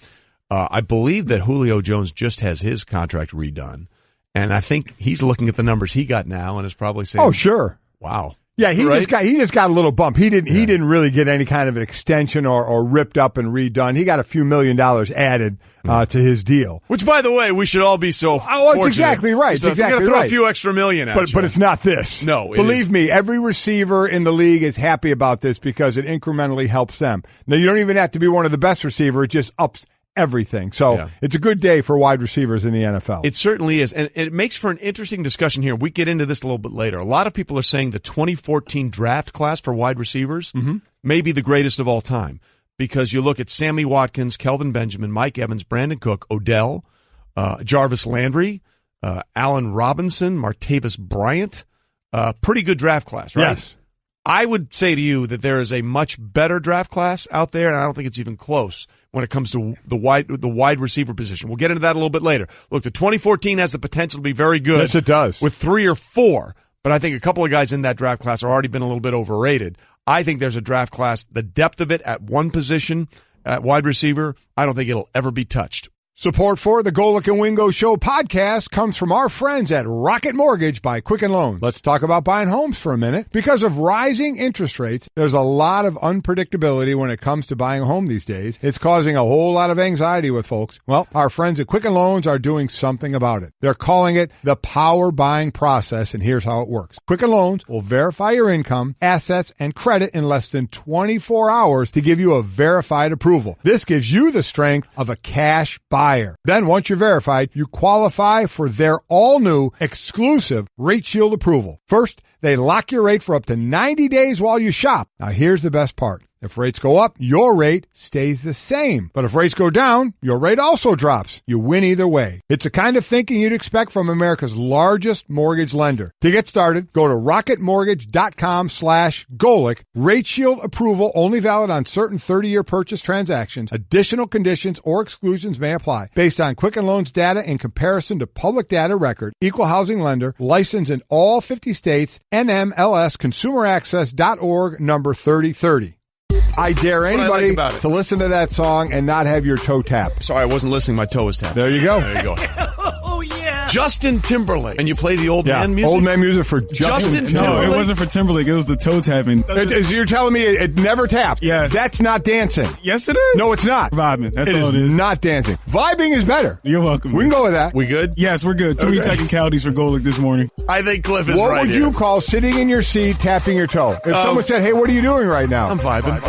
[SPEAKER 2] I believe that Julio Jones just has his contract redone. And I think he's looking at the numbers he got now and is probably saying,
[SPEAKER 3] "Oh, sure,
[SPEAKER 2] wow."
[SPEAKER 3] Yeah, he just got a little bump. He didn't really get any kind of an extension or ripped up and redone. He got a few $1 million added to his deal.
[SPEAKER 2] Which, by the way, we should all be so.
[SPEAKER 3] Oh, it's exactly right.
[SPEAKER 2] So
[SPEAKER 3] exactly
[SPEAKER 2] we're going to throw
[SPEAKER 3] right.
[SPEAKER 2] a few extra million at you.
[SPEAKER 3] But it's not this.
[SPEAKER 2] No,
[SPEAKER 3] believe me, every receiver in the league is happy about this because it incrementally helps them. Now, you don't even have to be one of the best receivers; it just ups everything. So it's a good day for wide receivers in the NFL.
[SPEAKER 2] It certainly is. And it makes for an interesting discussion here. We get into this a little bit later. A lot of people are saying the 2014 draft class for wide receivers may be the greatest of all time because you look at Sammy Watkins, Kelvin Benjamin, Mike Evans, Brandon Cook, Odell, Jarvis Landry, Allen Robinson, Martavis Bryant. Pretty good draft class, right?
[SPEAKER 3] Yes.
[SPEAKER 2] I would say to you that there is a much better draft class out there, and I don't think it's even close when it comes to the wide receiver position. We'll get into that a little bit later. Look, the 2014 has the potential to be very good.
[SPEAKER 3] Yes, it does.
[SPEAKER 2] With 3 or 4, but I think a couple of guys in that draft class have already been a little bit overrated. I think there's a draft class, the depth of it at one position, at wide receiver, I don't think it'll ever be touched.
[SPEAKER 3] Support for the Golic and Wingo Show podcast comes from our friends at Rocket Mortgage by Quicken Loans. Let's talk about buying homes for a minute. Because of rising interest rates, there's a lot of unpredictability when it comes to buying a home these days. It's causing a whole lot of anxiety with folks. Well, our friends at Quicken Loans are doing something about it. They're calling it the power buying process, and here's how it works. Quicken Loans will verify your income, assets, and credit in less than 24 hours to give you a verified approval. This gives you the strength of a cash buyer. Then, once you're verified, you qualify for their all-new exclusive Rate Shield approval. First, they lock your rate for up to 90 days while you shop. Now, here's the best part. If rates go up, your rate stays the same. But if rates go down, your rate also drops. You win either way. It's the kind of thinking you'd expect from America's largest mortgage lender. To get started, go to rocketmortgage.com/Golic. Rate Shield approval only valid on certain 30-year purchase transactions. Additional conditions or exclusions may apply. Based on Quicken Loans data in comparison to public data record. Equal housing lender. Licensed in all 50 states. NMLSconsumeraccess.org number 3030. I dare anybody to listen to that song and not have your toe tapped.
[SPEAKER 2] Sorry, I wasn't listening. My toe was tapped.
[SPEAKER 3] There you go.
[SPEAKER 2] There you go.
[SPEAKER 6] Oh, yeah.
[SPEAKER 2] Justin Timberlake. And you play the old man music?
[SPEAKER 3] Old man music for Justin Timberlake.
[SPEAKER 4] No, it wasn't for Timberlake. It was the toe tapping.
[SPEAKER 3] You're telling me it never tapped?
[SPEAKER 4] Yes.
[SPEAKER 3] That's not dancing.
[SPEAKER 4] Yes, it is.
[SPEAKER 3] No, it's not.
[SPEAKER 4] Vibing. That's all it is.
[SPEAKER 3] Not dancing. Vibing is better.
[SPEAKER 4] You're welcome.
[SPEAKER 3] We can go with that.
[SPEAKER 2] We good?
[SPEAKER 4] Yes, we're good. Too many technicalities for Golic this morning.
[SPEAKER 2] I think Cliff is
[SPEAKER 3] what
[SPEAKER 2] right
[SPEAKER 3] would
[SPEAKER 2] here.
[SPEAKER 3] you call sitting in your seat, tapping your toe? If someone said, hey, what are you doing right now?
[SPEAKER 2] I'm vibing.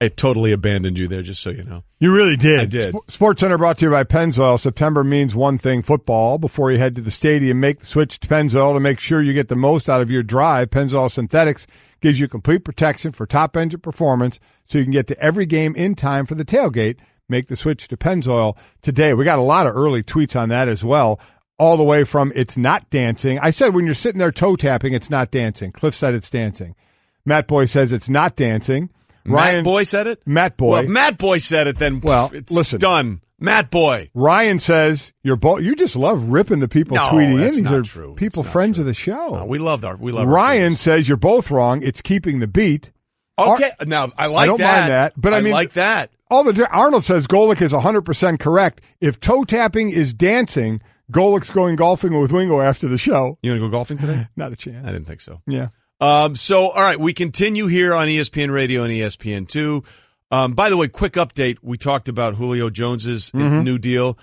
[SPEAKER 2] I totally abandoned you there, just so you know.
[SPEAKER 3] You really did.
[SPEAKER 2] I did.
[SPEAKER 3] Sports Center brought to you by Pennzoil. September means one thing, football. Before you head to the stadium, make the switch to Pennzoil to make sure you get the most out of your drive. Pennzoil Synthetics gives you complete protection for top-engine performance so you can get to every game in time for the tailgate. Make the switch to Pennzoil today. We got a lot of early tweets on that as well, all the way from it's not dancing. I said when you're sitting there toe tapping, it's not dancing. Cliff said it's dancing. Matt Boy says it's not dancing.
[SPEAKER 2] Matt Boy said it?
[SPEAKER 3] Matt Boy.
[SPEAKER 2] Well, if Matt Boy said it, then it's
[SPEAKER 3] listen.
[SPEAKER 2] done. Matt Boy.
[SPEAKER 3] Ryan says you just love ripping the people tweeting in. These are
[SPEAKER 2] true.
[SPEAKER 3] people friends of the show.
[SPEAKER 2] No, we love our
[SPEAKER 3] Ryan says you're both wrong. It's keeping the beat.
[SPEAKER 2] Okay, now I like that.
[SPEAKER 3] I don't mind that, but I mean,
[SPEAKER 2] like that.
[SPEAKER 3] Arnold says Golic is 100% correct. If toe tapping is dancing, Golic's going golfing with Wingo after the show.
[SPEAKER 2] You want to go golfing today?
[SPEAKER 3] Not a chance.
[SPEAKER 2] I didn't think so.
[SPEAKER 3] Yeah.
[SPEAKER 2] So, all right, we continue here on ESPN Radio and ESPN2. By the way, quick update. We talked about Julio Jones's new deal.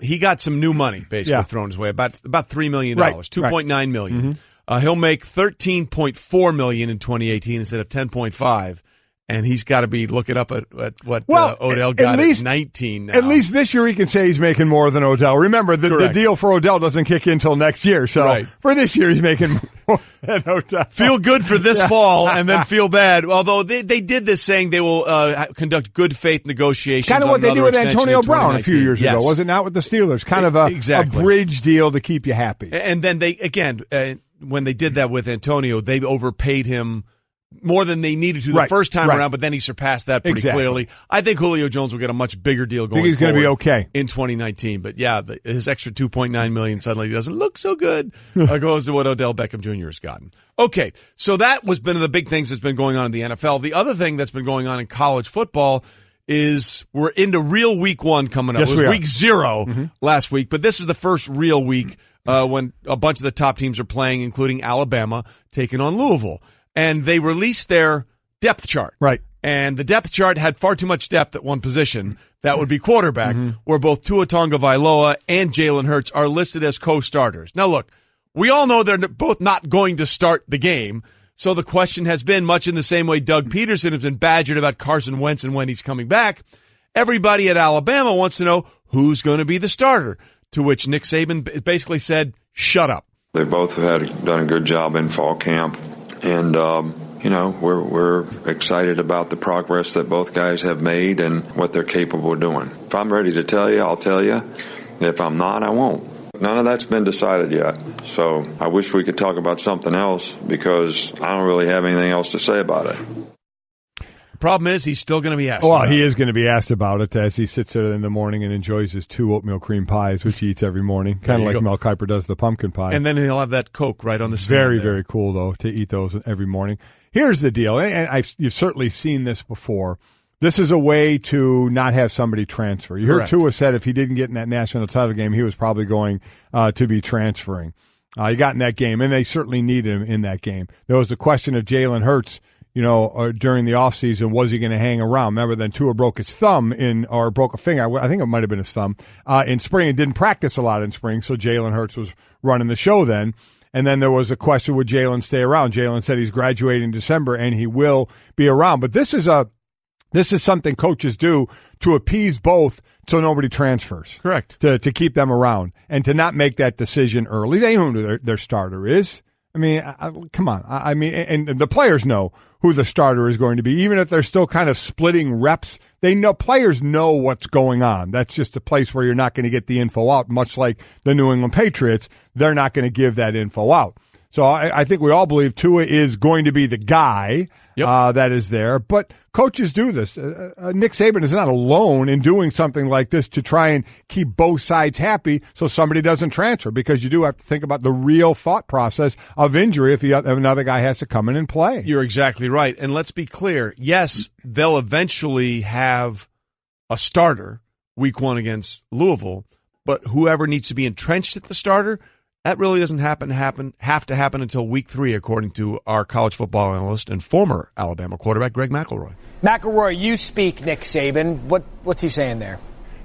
[SPEAKER 2] He got some new money basically thrown his way, about $3 million, $2.9 million. He'll make $13.4 million in 2018 instead of $10.5. And he's got to be looking up at what Odell got at 19 now.
[SPEAKER 3] At least this year he can say he's making more than Odell. Remember, the deal for Odell doesn't kick in until next year. So for this year, he's making more than Odell.
[SPEAKER 2] Feel good for this fall and then feel bad. Although they did this saying they will conduct good faith negotiations.
[SPEAKER 3] Kind of what they did with Antonio Brown a few years ago.
[SPEAKER 2] Yes.
[SPEAKER 3] Was it not with the Steelers? Kind of a bridge deal to keep you happy.
[SPEAKER 2] And then when they did that with Antonio, they overpaid him more than they needed to the first time around, but then he surpassed that pretty clearly. I think Julio Jones will get a much bigger deal going forward.
[SPEAKER 3] He's going to be okay
[SPEAKER 2] in 2019. But yeah, his extra $2.9 million suddenly doesn't look so good. Goes to what Odell Beckham Jr. has gotten. Okay, so that was one of the big things that's been going on in the NFL. The other thing that's been going on in college football is we're into real week 1 coming up.
[SPEAKER 3] Yes,
[SPEAKER 2] it was
[SPEAKER 3] we are.
[SPEAKER 2] week 0 last week, but this is the first real week when a bunch of the top teams are playing, including Alabama taking on Louisville. And they released their depth chart.
[SPEAKER 3] Right.
[SPEAKER 2] And the depth chart had far too much depth at one position. That would be quarterback, where both Tua Tagovailoa and Jalen Hurts are listed as co-starters. Now, look, we all know they're both not going to start the game. So the question has been, much in the same way Doug Peterson has been badgered about Carson Wentz and when he's coming back, everybody at Alabama wants to know who's going to be the starter, to which Nick Saban basically said, shut up.
[SPEAKER 12] They both have done a good job in fall camp, and we're excited about the progress that both guys have made and what they're capable of doing. If I'm ready to tell you, I'll tell you. If I'm not, I won't. None of that's been decided yet. So I wish we could talk about something else because I don't really have anything else to say about it.
[SPEAKER 2] Problem is, he's still going to be asked
[SPEAKER 3] Well,
[SPEAKER 2] about
[SPEAKER 3] he
[SPEAKER 2] it.
[SPEAKER 3] is going to be asked about it as he sits there in the morning and enjoys his 2 oatmeal cream pies, which he eats every morning, kind of like Mel Kiper does the pumpkin pie.
[SPEAKER 2] And then he'll have that Coke right on the stand.
[SPEAKER 3] Very, very cool, though, to eat those every morning. Here's the deal, and you've certainly seen this before. This is a way to not have somebody transfer. You heard Tua said if he didn't get in that national title game, he was probably going to be transferring. He got in that game, and they certainly needed him in that game. There was the question of Jalen Hurts, during the offseason, was he going to hang around? Remember, then Tua broke his thumb or broke a finger. I think it might have been his thumb in spring and didn't practice a lot in spring, so Jalen Hurts was running the show then. And then there was a question, would Jalen stay around? Jalen said he's graduating in December, and he will be around. But this is something coaches do to appease both so nobody transfers.
[SPEAKER 2] Correct.
[SPEAKER 3] To keep them around and to not make that decision early. They know who their starter is. I mean, come on. I mean, and the players know who the starter is going to be, even if they're still kind of splitting reps. Players know what's going on. That's just a place where you're not going to get the info out, much like the New England Patriots. They're not going to give that info out. So I think we all believe Tua is going to be the guy that is there. But coaches do this. Nick Saban is not alone in doing something like this to try and keep both sides happy so somebody doesn't transfer, because you do have to think about the real thought process of injury if another guy has to come in and play.
[SPEAKER 2] You're exactly right. And let's be clear. Yes, they'll eventually have a starter week 1 against Louisville, but whoever needs to be entrenched at the starter, that really doesn't have to happen until week 3, according to our college football analyst and former Alabama quarterback, Greg McElroy.
[SPEAKER 13] McElroy, you speak Nick Saban. What's he saying there?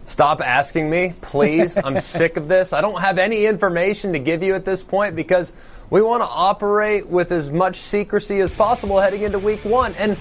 [SPEAKER 14] Stop asking me, please. I'm sick of this. I don't have any information to give you at this point because we want to operate with as much secrecy as possible heading into week 1. And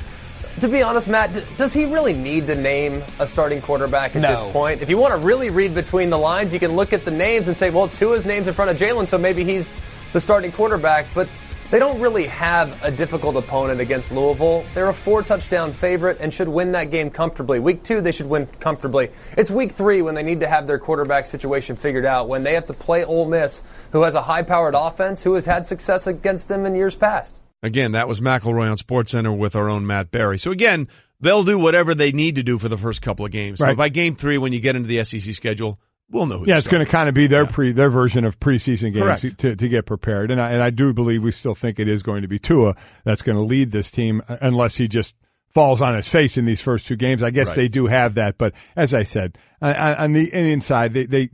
[SPEAKER 14] to be honest, Matt, does he really need to name a starting quarterback at this point? If you want to really read between the lines, you can look at the names and say, well, Tua's name's in front of Jalen, so maybe he's the starting quarterback. But they don't really have a difficult opponent against Louisville. They're a 4-touchdown favorite and should win that game comfortably. Week 2, they should win comfortably. It's week 3 when they need to have their quarterback situation figured out, when they have to play Ole Miss, who has a high-powered offense, who has had success against them in years past.
[SPEAKER 2] Again, that was McElroy on SportsCenter with our own Matt Barry. So again, they'll do whatever they need to do for the first couple of games.
[SPEAKER 3] Right.
[SPEAKER 2] But by game 3, when you get into the SEC schedule, we'll know who.
[SPEAKER 3] Yeah, it's going to kind of be their version of preseason games
[SPEAKER 2] Correct.
[SPEAKER 3] to get prepared. And I do believe we still think it is going to be Tua that's going to lead this team, unless he just falls on his face in these first 2 games. I guess they do have that. But as I said, on the inside, they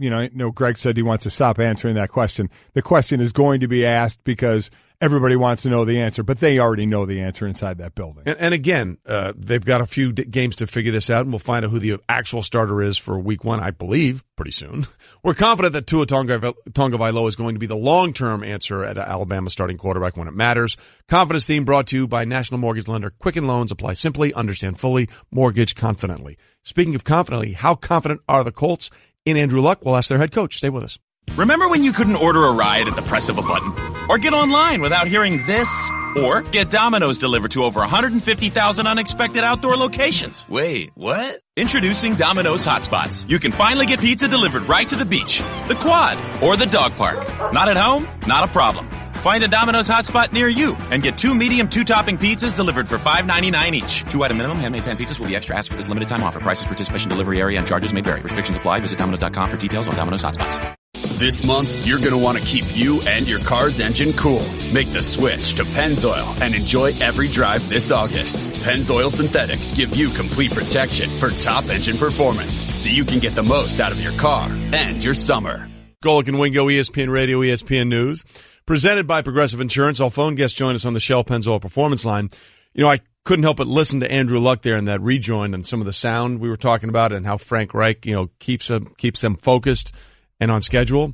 [SPEAKER 3] Greg said he wants to stop answering that question. The question is going to be asked because everybody wants to know the answer, but they already know the answer inside that building.
[SPEAKER 2] And again, they've got a few games to figure this out, and we'll find out who the actual starter is for week 1, I believe, pretty soon. We're confident that Tua Tagovailoa is going to be the long-term answer at Alabama starting quarterback when it matters. Confidence Theme brought to you by National Mortgage Lender. Quicken Loans. Apply simply, understand fully, mortgage confidently. Speaking of confidently, how confident are the Colts in Andrew Luck? We'll ask their head coach. Stay with us.
[SPEAKER 10] Remember when you couldn't order a ride at the press of a button? Or get online without hearing this? Or get Domino's delivered to over 150,000 unexpected outdoor locations? Wait, what? Introducing Domino's Hotspots. You can finally get pizza delivered right to the beach, the quad, or the dog park. Not at home? Not a problem. Find a Domino's hotspot near you and get 2 medium 2-topping pizzas delivered for $5.99 each. 2-item minimum. Handmade pan pizzas will be extra asked for this limited time offer. Prices, participation, delivery area, and charges may vary. Restrictions apply. Visit Domino's.com for details on Domino's hotspots.
[SPEAKER 15] This month, you're going to want to keep you and your car's engine cool. Make the switch to Pennzoil and enjoy every drive this August. Pennzoil Synthetics give you complete protection for top engine performance, so you can get the most out of your car and your summer.
[SPEAKER 2] Golic and Wingo, ESPN Radio, ESPN News. Presented by Progressive Insurance. All phone guests join us on the Shell Pennzoil Performance Line. You know, I couldn't help but listen to Andrew Luck there in that rejoin and some of the sound we were talking about and how Frank Reich, keeps them focused and on schedule.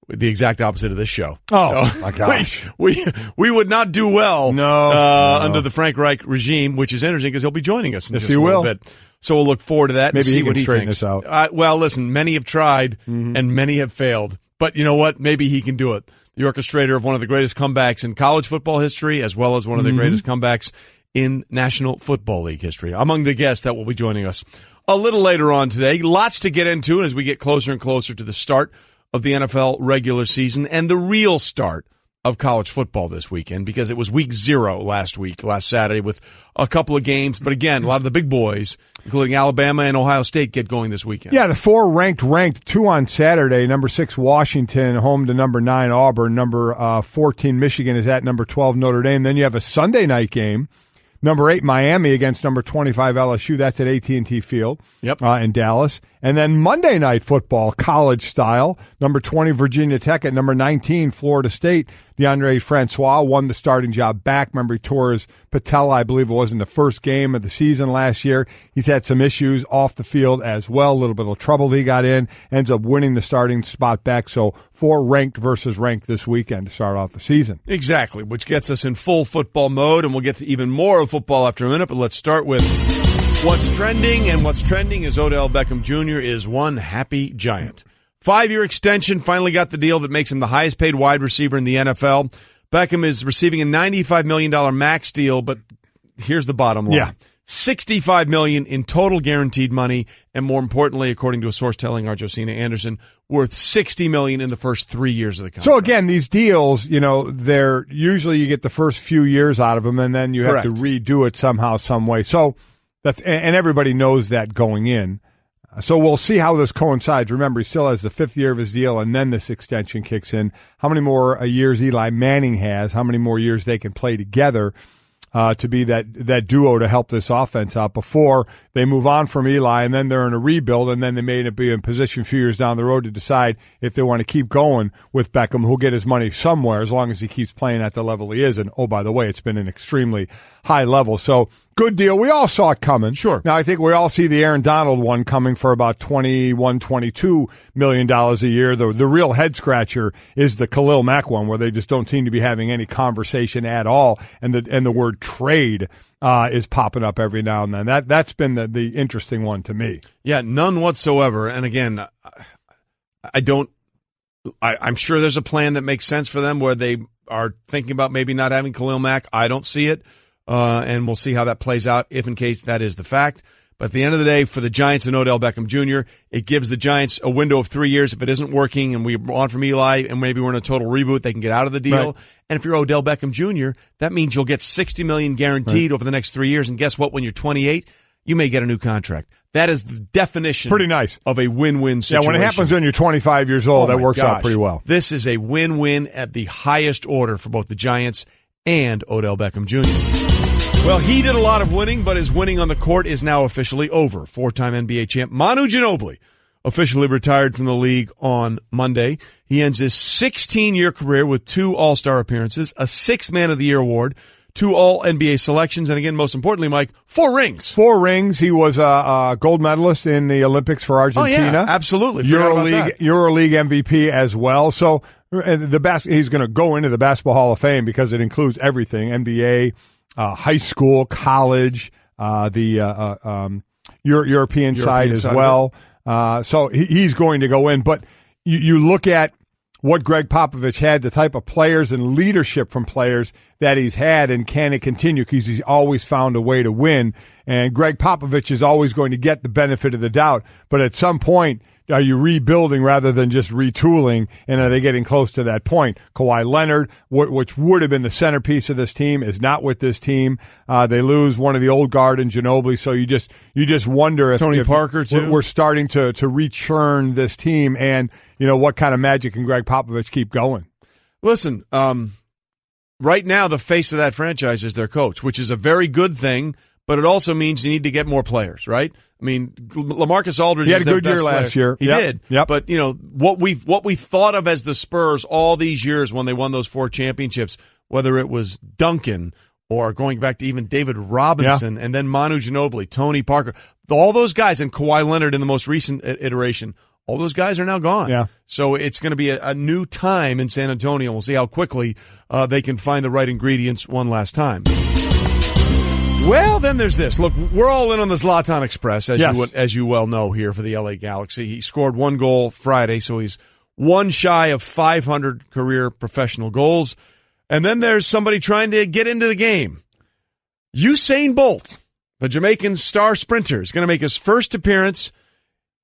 [SPEAKER 2] The exact opposite of this show.
[SPEAKER 3] Oh, so, my gosh.
[SPEAKER 2] We would not do well
[SPEAKER 3] no.
[SPEAKER 2] under the Frank Reich regime, which is interesting because he'll be joining us in
[SPEAKER 3] yes,
[SPEAKER 2] just a little bit. So we'll look forward to that
[SPEAKER 3] Maybe
[SPEAKER 2] and see
[SPEAKER 3] he
[SPEAKER 2] what
[SPEAKER 3] can
[SPEAKER 2] he
[SPEAKER 3] straighten
[SPEAKER 2] thinks.
[SPEAKER 3] this out.
[SPEAKER 2] Well, listen, many have tried and many have failed. But you know what? Maybe he can do it. The orchestrator of one of the greatest comebacks in college football history, as well as one of the greatest comebacks in National Football League history. Among the guests that will be joining us a little later on today. Lots to get into as we get closer and closer to the start of the NFL regular season and the real start of college football this weekend, because it was week 0 last Saturday with a couple of games. But again, a lot of the big boys, including Alabama and Ohio State, get going this weekend.
[SPEAKER 3] Yeah, the 4 ranked, 2 on Saturday. Number 6, Washington, home to number 9, Auburn. Number 14, Michigan is at number 12, Notre Dame. Then you have a Sunday night game. Number 8, Miami against number 25, LSU. That's at AT&T Field in Dallas. And then Monday Night Football, college style. Number 20, Virginia Tech at number 19, Florida State. DeAndre Francois won the starting job back. Remember, he tore his patella, I believe it was in the first game of the season last year. He's had some issues off the field as well. A little bit of trouble he got in. Ends up winning the starting spot back. So 4 ranked versus ranked this weekend to start off the season.
[SPEAKER 2] Exactly, which gets us in full football mode, and we'll get to even more of football after a minute. But let's start with what's trending, and what's trending is Odell Beckham Jr. is one happy giant. 5-year extension, finally got the deal that makes him the highest paid wide receiver in the NFL. Beckham is receiving a $95 million max deal, but here's the bottom line.
[SPEAKER 3] Yeah.
[SPEAKER 2] $65 million in total guaranteed money, and more importantly, according to a source telling our Josina Anderson, worth $60 million in the first 3 years of the contract.
[SPEAKER 3] So again, these deals, they're usually you get the first few years out of them, and then you have to redo it somehow, some way. So and everybody knows that going in. So we'll see how this coincides. Remember, he still has the 5th year of his deal, and then this extension kicks in. How many more years Eli Manning has, how many more years they can play together to be that duo to help this offense out before they move on from Eli, and then they're in a rebuild, and then they may be in position a few years down the road to decide if they want to keep going with Beckham, who'll get his money somewhere as long as he keeps playing at the level he is. And, oh, by the way, it's been an extremely high level. So good deal. We all saw it coming.
[SPEAKER 2] Sure.
[SPEAKER 3] Now, I think we all see the Aaron Donald one coming for about $21, $22 million a year. The real head-scratcher is the Khalil Mack one, where they just don't seem to be having any conversation at all, and the word trade is popping up every now and then. That's been the interesting one to me.
[SPEAKER 2] Yeah, none whatsoever. And again, I'm sure there's a plan that makes sense for them where they are thinking about maybe not having Khalil Mack. I don't see it. And we'll see how that plays out if in case that is the fact. But at the end of the day, for the Giants and Odell Beckham Jr., it gives the Giants a window of 3 years. If it isn't working and we're on from Eli and maybe we're in a total reboot, they can get out of the deal.
[SPEAKER 3] Right.
[SPEAKER 2] And if you're Odell Beckham Jr., that means you'll get $60 million guaranteed over the next 3 years. And guess what? When you're 28, you may get a new contract. That is the definition
[SPEAKER 3] pretty nice
[SPEAKER 2] of a win-win situation.
[SPEAKER 3] Yeah, when it happens when you're 25 years old, that works out pretty well.
[SPEAKER 2] This is a win-win at the highest order for both the Giants and Odell Beckham Jr. Well, he did a lot of winning, but his winning on the court is now officially over. 4-time NBA champ Manu Ginobili officially retired from the league on Monday. He ends his 16-year career with 2 All-Star appearances, a 6th Man of the Year award, 2 All-NBA selections, and again, most importantly, Mike, 4 rings.
[SPEAKER 3] 4 rings. He was a gold medalist in the Olympics for Argentina.
[SPEAKER 2] Oh, yeah, absolutely.
[SPEAKER 3] EuroLeague MVP as well. So he's going to go into the Basketball Hall of Fame because it includes everything, NBA, high school, college, the European side as well. So he's going to go in. But you look at what Greg Popovich had, the type of players and leadership from players that he's had, and can it continue? Because he's always found a way to win. And Greg Popovich is always going to get the benefit of the doubt. But at some point, are you rebuilding rather than just retooling, and are they getting close to that point? Kawhi Leonard, which would have been the centerpiece of this team, is not with this team. They lose one of the old guard in Ginobili, so you just wonder if
[SPEAKER 2] Tony Parker too.
[SPEAKER 3] We're starting to rechurn this team, and what kind of magic can Greg Popovich keep going?
[SPEAKER 2] Listen, right now the face of that franchise is their coach, which is a very good thing, but it also means you need to get more players, right? I mean, LaMarcus Aldridge
[SPEAKER 3] he had
[SPEAKER 2] is
[SPEAKER 3] a good
[SPEAKER 2] their
[SPEAKER 3] year
[SPEAKER 2] best
[SPEAKER 3] last
[SPEAKER 2] player.
[SPEAKER 3] year.
[SPEAKER 2] He did.
[SPEAKER 3] Yep.
[SPEAKER 2] But what we thought of as the Spurs all these years when they won those 4 championships, whether it was Duncan or going back to even David Robinson and then Manu Ginobili, Tony Parker, all those guys, and Kawhi Leonard in the most recent iteration, all those guys are now gone.
[SPEAKER 3] Yeah.
[SPEAKER 2] So it's going to be a new time in San Antonio. We'll see how quickly they can find the right ingredients one last time. Well, then there's this. Look, we're all in on the Zlatan Express, as you well know here for the LA Galaxy. He scored 1 goal Friday, so he's 1 shy of 500 career professional goals. And then there's somebody trying to get into the game. Usain Bolt, the Jamaican star sprinter, is going to make his first appearance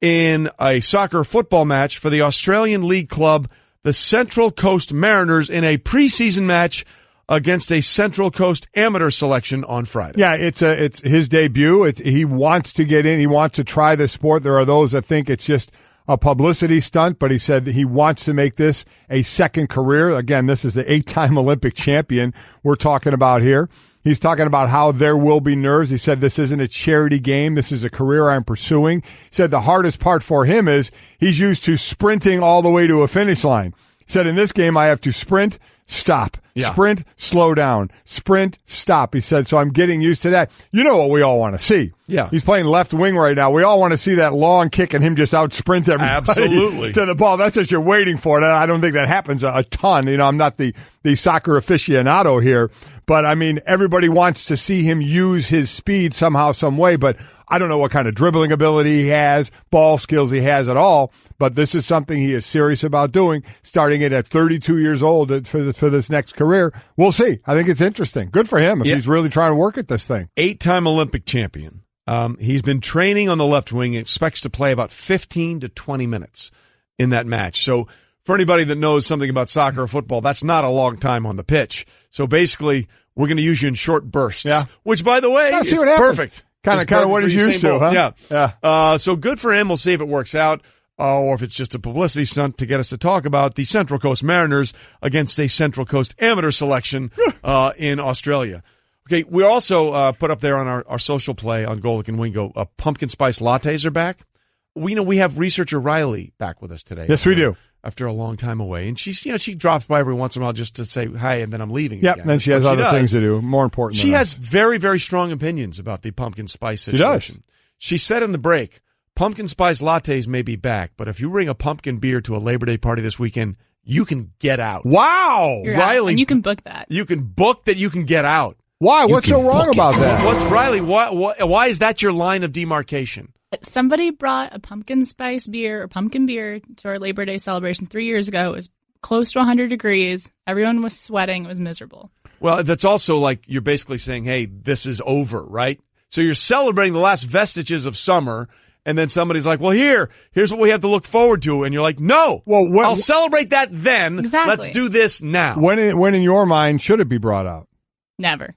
[SPEAKER 2] in a soccer football match for the Australian League club, the Central Coast Mariners, in a preseason match against a Central Coast amateur selection on Friday.
[SPEAKER 3] Yeah, it's his debut. He wants to get in. He wants to try the sport. There are those that think it's just a publicity stunt, but he said that he wants to make this a second career. Again, this is the 8-time Olympic champion we're talking about here. He's talking about how there will be nerves. He said, this isn't a charity game. This is a career I'm pursuing. He said the hardest part for him is he's used to sprinting all the way to a finish line. He said, in this game, I have to sprint, stop.
[SPEAKER 2] Yeah.
[SPEAKER 3] Sprint, slow down. Sprint, stop. He said, so I'm getting used to that. You know what we all want to see.
[SPEAKER 2] Yeah.
[SPEAKER 3] He's playing left wing right now. We all want to see that long kick and him just out sprint everybody
[SPEAKER 2] Absolutely.
[SPEAKER 3] to the ball. That's what you're waiting for. I don't think that happens a ton. I'm not the soccer aficionado here, but I mean, everybody wants to see him use his speed somehow, some way, but I don't know what kind of dribbling ability he has, ball skills he has at all, but this is something he is serious about doing, starting it at 32 years old for this next career. We'll see. I think it's interesting. Good for him if he's really trying to work at this thing.
[SPEAKER 2] 8-time Olympic champion. He's been training on the left wing and expects to play about 15 to 20 minutes in that match. So for anybody that knows something about soccer or football, that's not a long time on the pitch. So basically, we're going to use you in short bursts, which, by the way, is perfect.
[SPEAKER 3] Kind of what he's used to, huh?
[SPEAKER 2] Yeah. So good for him. We'll see if it works out or if it's just a publicity stunt to get us to talk about the Central Coast Mariners against a Central Coast amateur selection in Australia. Okay, we also put up there on our social play on Golic and Wingo, pumpkin spice lattes are back. We have researcher Riley back with us today.
[SPEAKER 3] Yes, we do.
[SPEAKER 2] After a long time away. And she's, she drops by every once in a while just to say hi, and then I'm leaving.
[SPEAKER 3] Yep,
[SPEAKER 2] again.
[SPEAKER 3] then she has other things to do, more important.
[SPEAKER 2] She has very, very strong opinions about the pumpkin spice situation.
[SPEAKER 3] She does.
[SPEAKER 2] She said in the break, pumpkin spice lattes may be back, but if you bring a pumpkin beer to a Labor Day party this weekend, you can get out.
[SPEAKER 3] Wow.
[SPEAKER 5] You're
[SPEAKER 2] Riley,
[SPEAKER 5] out, and you can book that.
[SPEAKER 2] You can book that you can get out.
[SPEAKER 3] Why? What's so wrong about that?
[SPEAKER 2] What's Riley? Why is that your line of demarcation?
[SPEAKER 5] Somebody brought a pumpkin spice beer or pumpkin beer to our Labor Day celebration 3 years ago. It was close to 100 degrees. Everyone was sweating. It was miserable.
[SPEAKER 2] Well, that's also like you're basically saying, hey, this is over, right? So you're celebrating the last vestiges of summer, and then somebody's like, well, here's what we have to look forward to. And you're like, no, I'll celebrate that then.
[SPEAKER 5] Exactly.
[SPEAKER 2] Let's do this now.
[SPEAKER 3] When in your mind should it be brought out?
[SPEAKER 5] Never.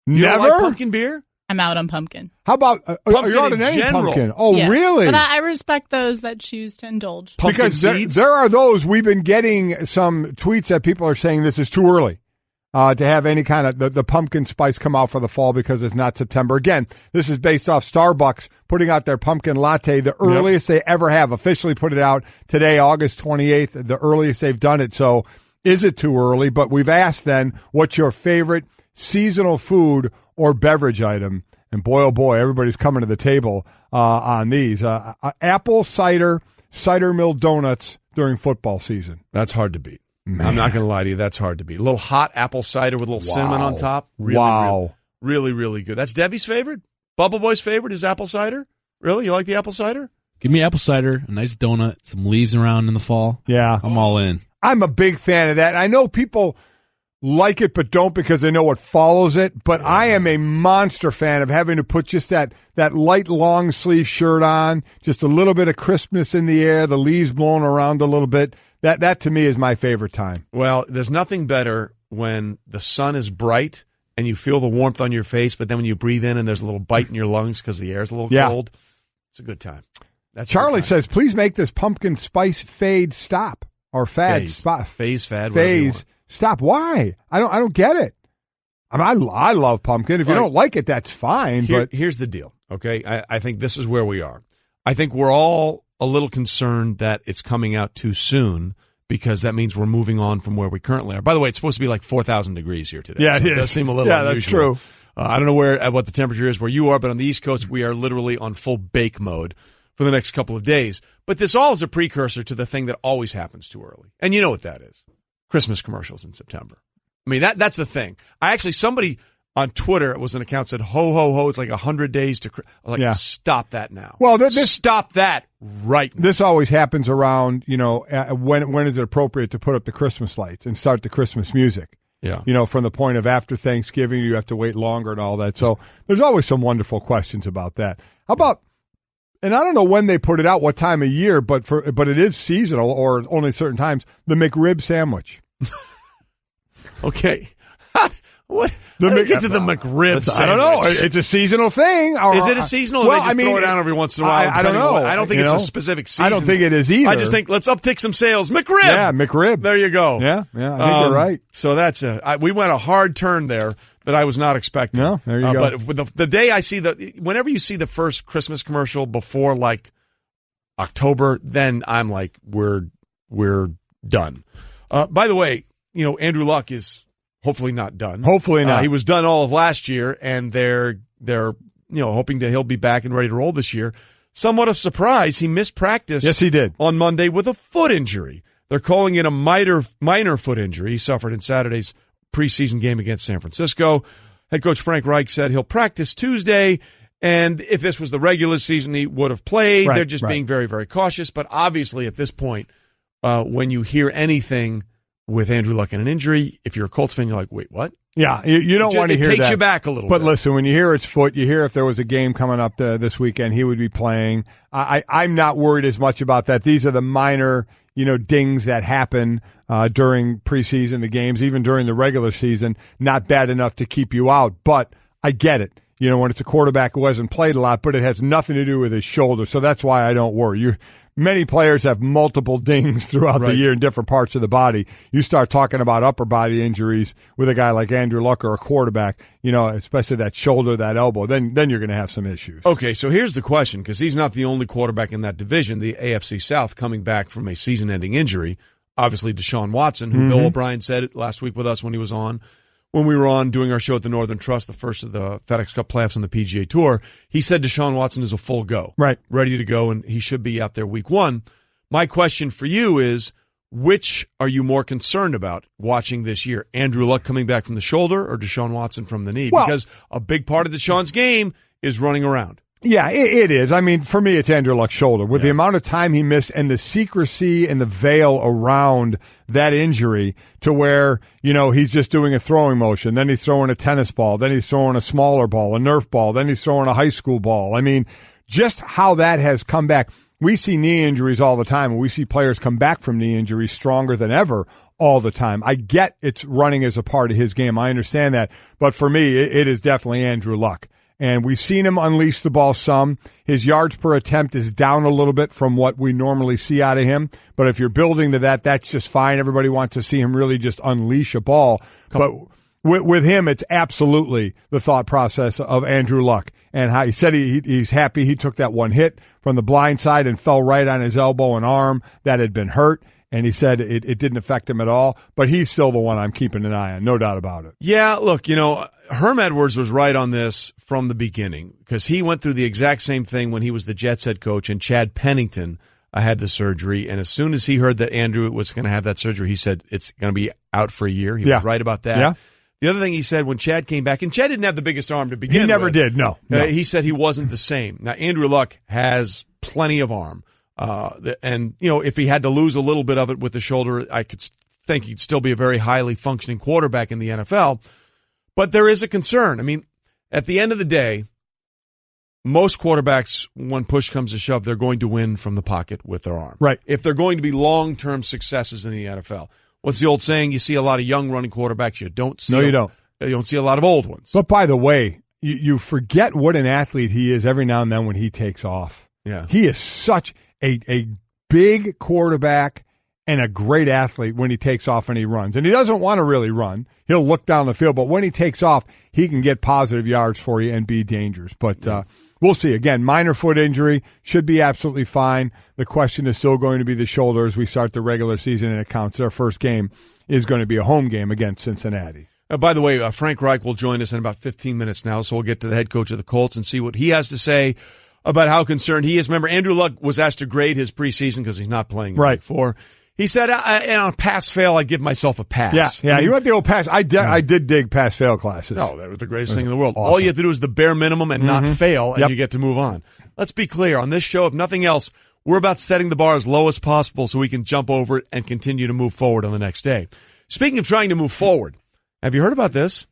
[SPEAKER 2] You
[SPEAKER 3] Never?
[SPEAKER 2] don't like pumpkin beer?
[SPEAKER 5] I'm out on pumpkin.
[SPEAKER 3] How about you're out
[SPEAKER 2] in
[SPEAKER 3] on any
[SPEAKER 2] general.
[SPEAKER 3] pumpkin? Oh,
[SPEAKER 5] Yes.
[SPEAKER 3] really?
[SPEAKER 5] But I respect those that choose to indulge.
[SPEAKER 2] Pumpkin
[SPEAKER 3] Because
[SPEAKER 2] seeds?
[SPEAKER 3] there are those, we've been getting some tweets that people are saying this is too early to have any kind of the pumpkin spice come out for the fall because it's not September. Again, this is based off Starbucks putting out their pumpkin latte, the earliest they ever have officially put it out today, August 28th, the earliest they've done it. So is it too early? But we've asked then, what's your favorite seasonal food or beverage item? And boy, oh boy, everybody's coming to the table on these. Apple cider milled donuts during football season.
[SPEAKER 2] That's hard to beat.
[SPEAKER 3] Man.
[SPEAKER 2] I'm not going to lie to you. That's hard to beat. A little hot apple cider with a little cinnamon on top. Really, really good. That's Debbie's favorite. Bubble Boy's favorite is apple cider. Really? You like the apple cider?
[SPEAKER 16] Give me apple cider, a nice donut, some leaves around in the fall.
[SPEAKER 3] Yeah.
[SPEAKER 16] I'm all in.
[SPEAKER 3] I'm a big fan of that. I know people like it but don't because they know what follows it. But I am a monster fan of having to put just that light long sleeve shirt on, just a little bit of crispness in the air, the leaves blowing around a little bit. That to me is my favorite time.
[SPEAKER 2] Well, there's nothing better when the sun is bright and you feel the warmth on your face, but then when you breathe in and there's a little bite in your lungs because the air is a little cold, it's a good time. That's
[SPEAKER 3] Charlie says, please make this pumpkin spice fade stop or fad spot.
[SPEAKER 2] Phase fad.
[SPEAKER 3] Phase stop. Why? I don't get it. I love pumpkin. If you don't like it, that's fine. But
[SPEAKER 2] here's the deal. Okay, I think this is where we are. I think we're all a little concerned that it's coming out too soon, because that means we're moving on from where we currently are. By the way, it's supposed to be like 4,000 degrees here today.
[SPEAKER 3] Yeah,
[SPEAKER 2] so
[SPEAKER 3] it
[SPEAKER 2] does seem a little unusual.
[SPEAKER 3] That's true.
[SPEAKER 2] I don't know what the temperature is where you are, but on the East Coast, we are literally on full bake mode for the next couple of days. But this all is a precursor to the thing that always happens too early. And you know what that is. Christmas commercials in September. I mean, that's the thing. Somebody on Twitter, it was an account said, ho, ho, ho, it's like 100 days to Christmas. I was like, stop that now.
[SPEAKER 3] Well,
[SPEAKER 2] stop that right now.
[SPEAKER 3] This always happens around, when is it appropriate to put up the Christmas lights and start the Christmas music?
[SPEAKER 2] Yeah.
[SPEAKER 3] From the point of after Thanksgiving, you have to wait longer and all that. So there's always some wonderful questions about that. How about, and I don't know when they put it out, what time of year, but it is seasonal or only certain times, the McRib sandwich.
[SPEAKER 2] Okay. What? How do we get to the McRib sandwich?
[SPEAKER 3] I don't know. It's a seasonal thing.
[SPEAKER 2] Is it a seasonal? Or they just throw it down every once in a while.
[SPEAKER 3] I don't know.
[SPEAKER 2] I don't think it's a specific season.
[SPEAKER 3] I don't think it is either.
[SPEAKER 2] I just think let's uptick some sales. McRib.
[SPEAKER 3] Yeah, McRib.
[SPEAKER 2] There you go.
[SPEAKER 3] Yeah. I think you're right.
[SPEAKER 2] So that's we went a hard turn there that I was not expecting.
[SPEAKER 3] No, there you go.
[SPEAKER 2] But the day I see whenever you see the first Christmas commercial before like October, then I'm like, we're done. By the way, Andrew Luck is hopefully not done.
[SPEAKER 3] Hopefully not.
[SPEAKER 2] He was done all of last year, and they're hoping that he'll be back and ready to roll this year. Somewhat of surprise, he missed practice.
[SPEAKER 3] Yes, he did.
[SPEAKER 2] On Monday with a foot injury. They're calling it a minor foot injury he suffered in Saturday's preseason game against San Francisco. Head coach Frank Reich said he'll practice Tuesday, and if this was the regular season, he would have played. They're just being very, very cautious. But obviously at this point, when you hear anything with Andrew Luck and an injury, if you're a Colts fan, you're like, wait, what?
[SPEAKER 3] Yeah, you don't want to hear that.
[SPEAKER 2] It takes you back a little bit.
[SPEAKER 3] But listen, when you hear it's foot, you hear if there was a game coming up this weekend, he would be playing. I'm not worried as much about that. These are the minor, dings that happen during preseason, the games, even during the regular season. Not bad enough to keep you out, but I get it. When it's a quarterback who hasn't played a lot, but it has nothing to do with his shoulder. So that's why I don't worry. Many players have multiple dings throughout the year in different parts of the body. You start talking about upper body injuries with a guy like Andrew Luck or a quarterback, especially that shoulder, that elbow, then you're going to have some issues.
[SPEAKER 2] Okay, so here's the question, because he's not the only quarterback in that division, the AFC South, coming back from a season-ending injury. Obviously, Deshaun Watson, who Bill O'Brien said it last week with us when we were on doing our show at the Northern Trust, the first of the FedEx Cup playoffs on the PGA Tour. He said Deshaun Watson is a full go.
[SPEAKER 3] Right.
[SPEAKER 2] Ready to go, and he should be out there week one. My question for you is, which are you more concerned about watching this year? Andrew Luck coming back from the shoulder or Deshaun Watson from the knee?
[SPEAKER 3] Well,
[SPEAKER 2] because a big part of Deshaun's game is running around.
[SPEAKER 3] Yeah, it is. I mean, for me, it's Andrew Luck's shoulder. With the amount of time he missed and the secrecy and the veil around that injury to where, he's just doing a throwing motion. Then he's throwing a tennis ball. Then he's throwing a smaller ball, a Nerf ball. Then he's throwing a high school ball. I mean, just how that has come back. We see knee injuries all the time, and we see players come back from knee injuries stronger than ever all the time. I get it's running as a part of his game. I understand that. But for me, it is definitely Andrew Luck. And we've seen him unleash the ball some. His yards per attempt is down a little bit from what we normally see out of him. But if you're building to that, that's just fine. Everybody wants to see him really just unleash a ball. But with him, it's absolutely the thought process of Andrew Luck. And how he said he's happy he took that one hit from the blind side and fell right on his elbow and arm that had been hurt. And he said it didn't affect him at all. But he's still the one I'm keeping an eye on, no doubt about it.
[SPEAKER 2] Yeah, look, Herm Edwards was right on this from the beginning because he went through the exact same thing when he was the Jets head coach and Chad Pennington had the surgery. And as soon as he heard that Andrew was going to have that surgery, he said it's going to be out for a year. He was right about that.
[SPEAKER 3] Yeah.
[SPEAKER 2] The other thing he said when Chad came back, and Chad didn't have the biggest arm to begin with.
[SPEAKER 3] He never did, no.
[SPEAKER 2] He said he wasn't the same. Now, Andrew Luck has plenty of arm. And, if he had to lose a little bit of it with the shoulder, I could think he'd still be a very highly functioning quarterback in the NFL. But there is a concern. I mean, at the end of the day, most quarterbacks, when push comes to shove, they're going to win from the pocket with their arm.
[SPEAKER 3] Right.
[SPEAKER 2] If they're going to be long-term successes in the NFL. What's the old saying? You see a lot of young running quarterbacks. You don't see
[SPEAKER 3] you don't.
[SPEAKER 2] You don't see a lot of old ones.
[SPEAKER 3] But by the way, you forget what an athlete he is every now and then when he takes off.
[SPEAKER 2] Yeah.
[SPEAKER 3] He is such a big quarterback and a great athlete when he takes off and he runs. And he doesn't want to really run. He'll look down the field, but when he takes off, he can get positive yards for you and be dangerous. But we'll see. Again, minor foot injury, should be absolutely fine. The question is still going to be the shoulder as we start the regular season, and it counts. Their first game is going to be a home game against Cincinnati.
[SPEAKER 2] By the way, Frank Reich will join us in about 15 minutes now, so we'll get to the head coach of the Colts and see what he has to say about how concerned he is. Remember, Andrew Luck was asked to grade his preseason because he's not playing right. Before. He said, on pass-fail, I give myself a pass.
[SPEAKER 3] Yeah, he went the old pass. I did dig pass-fail classes.
[SPEAKER 2] No, that was the greatest thing in the world. Awesome. All you have to do is the bare minimum and not fail, and you get to move on. Let's be clear. On this show, if nothing else, we're about setting the bar as low as possible so we can jump over it and continue to move forward on the next day. Speaking of trying to move forward, have you heard about this?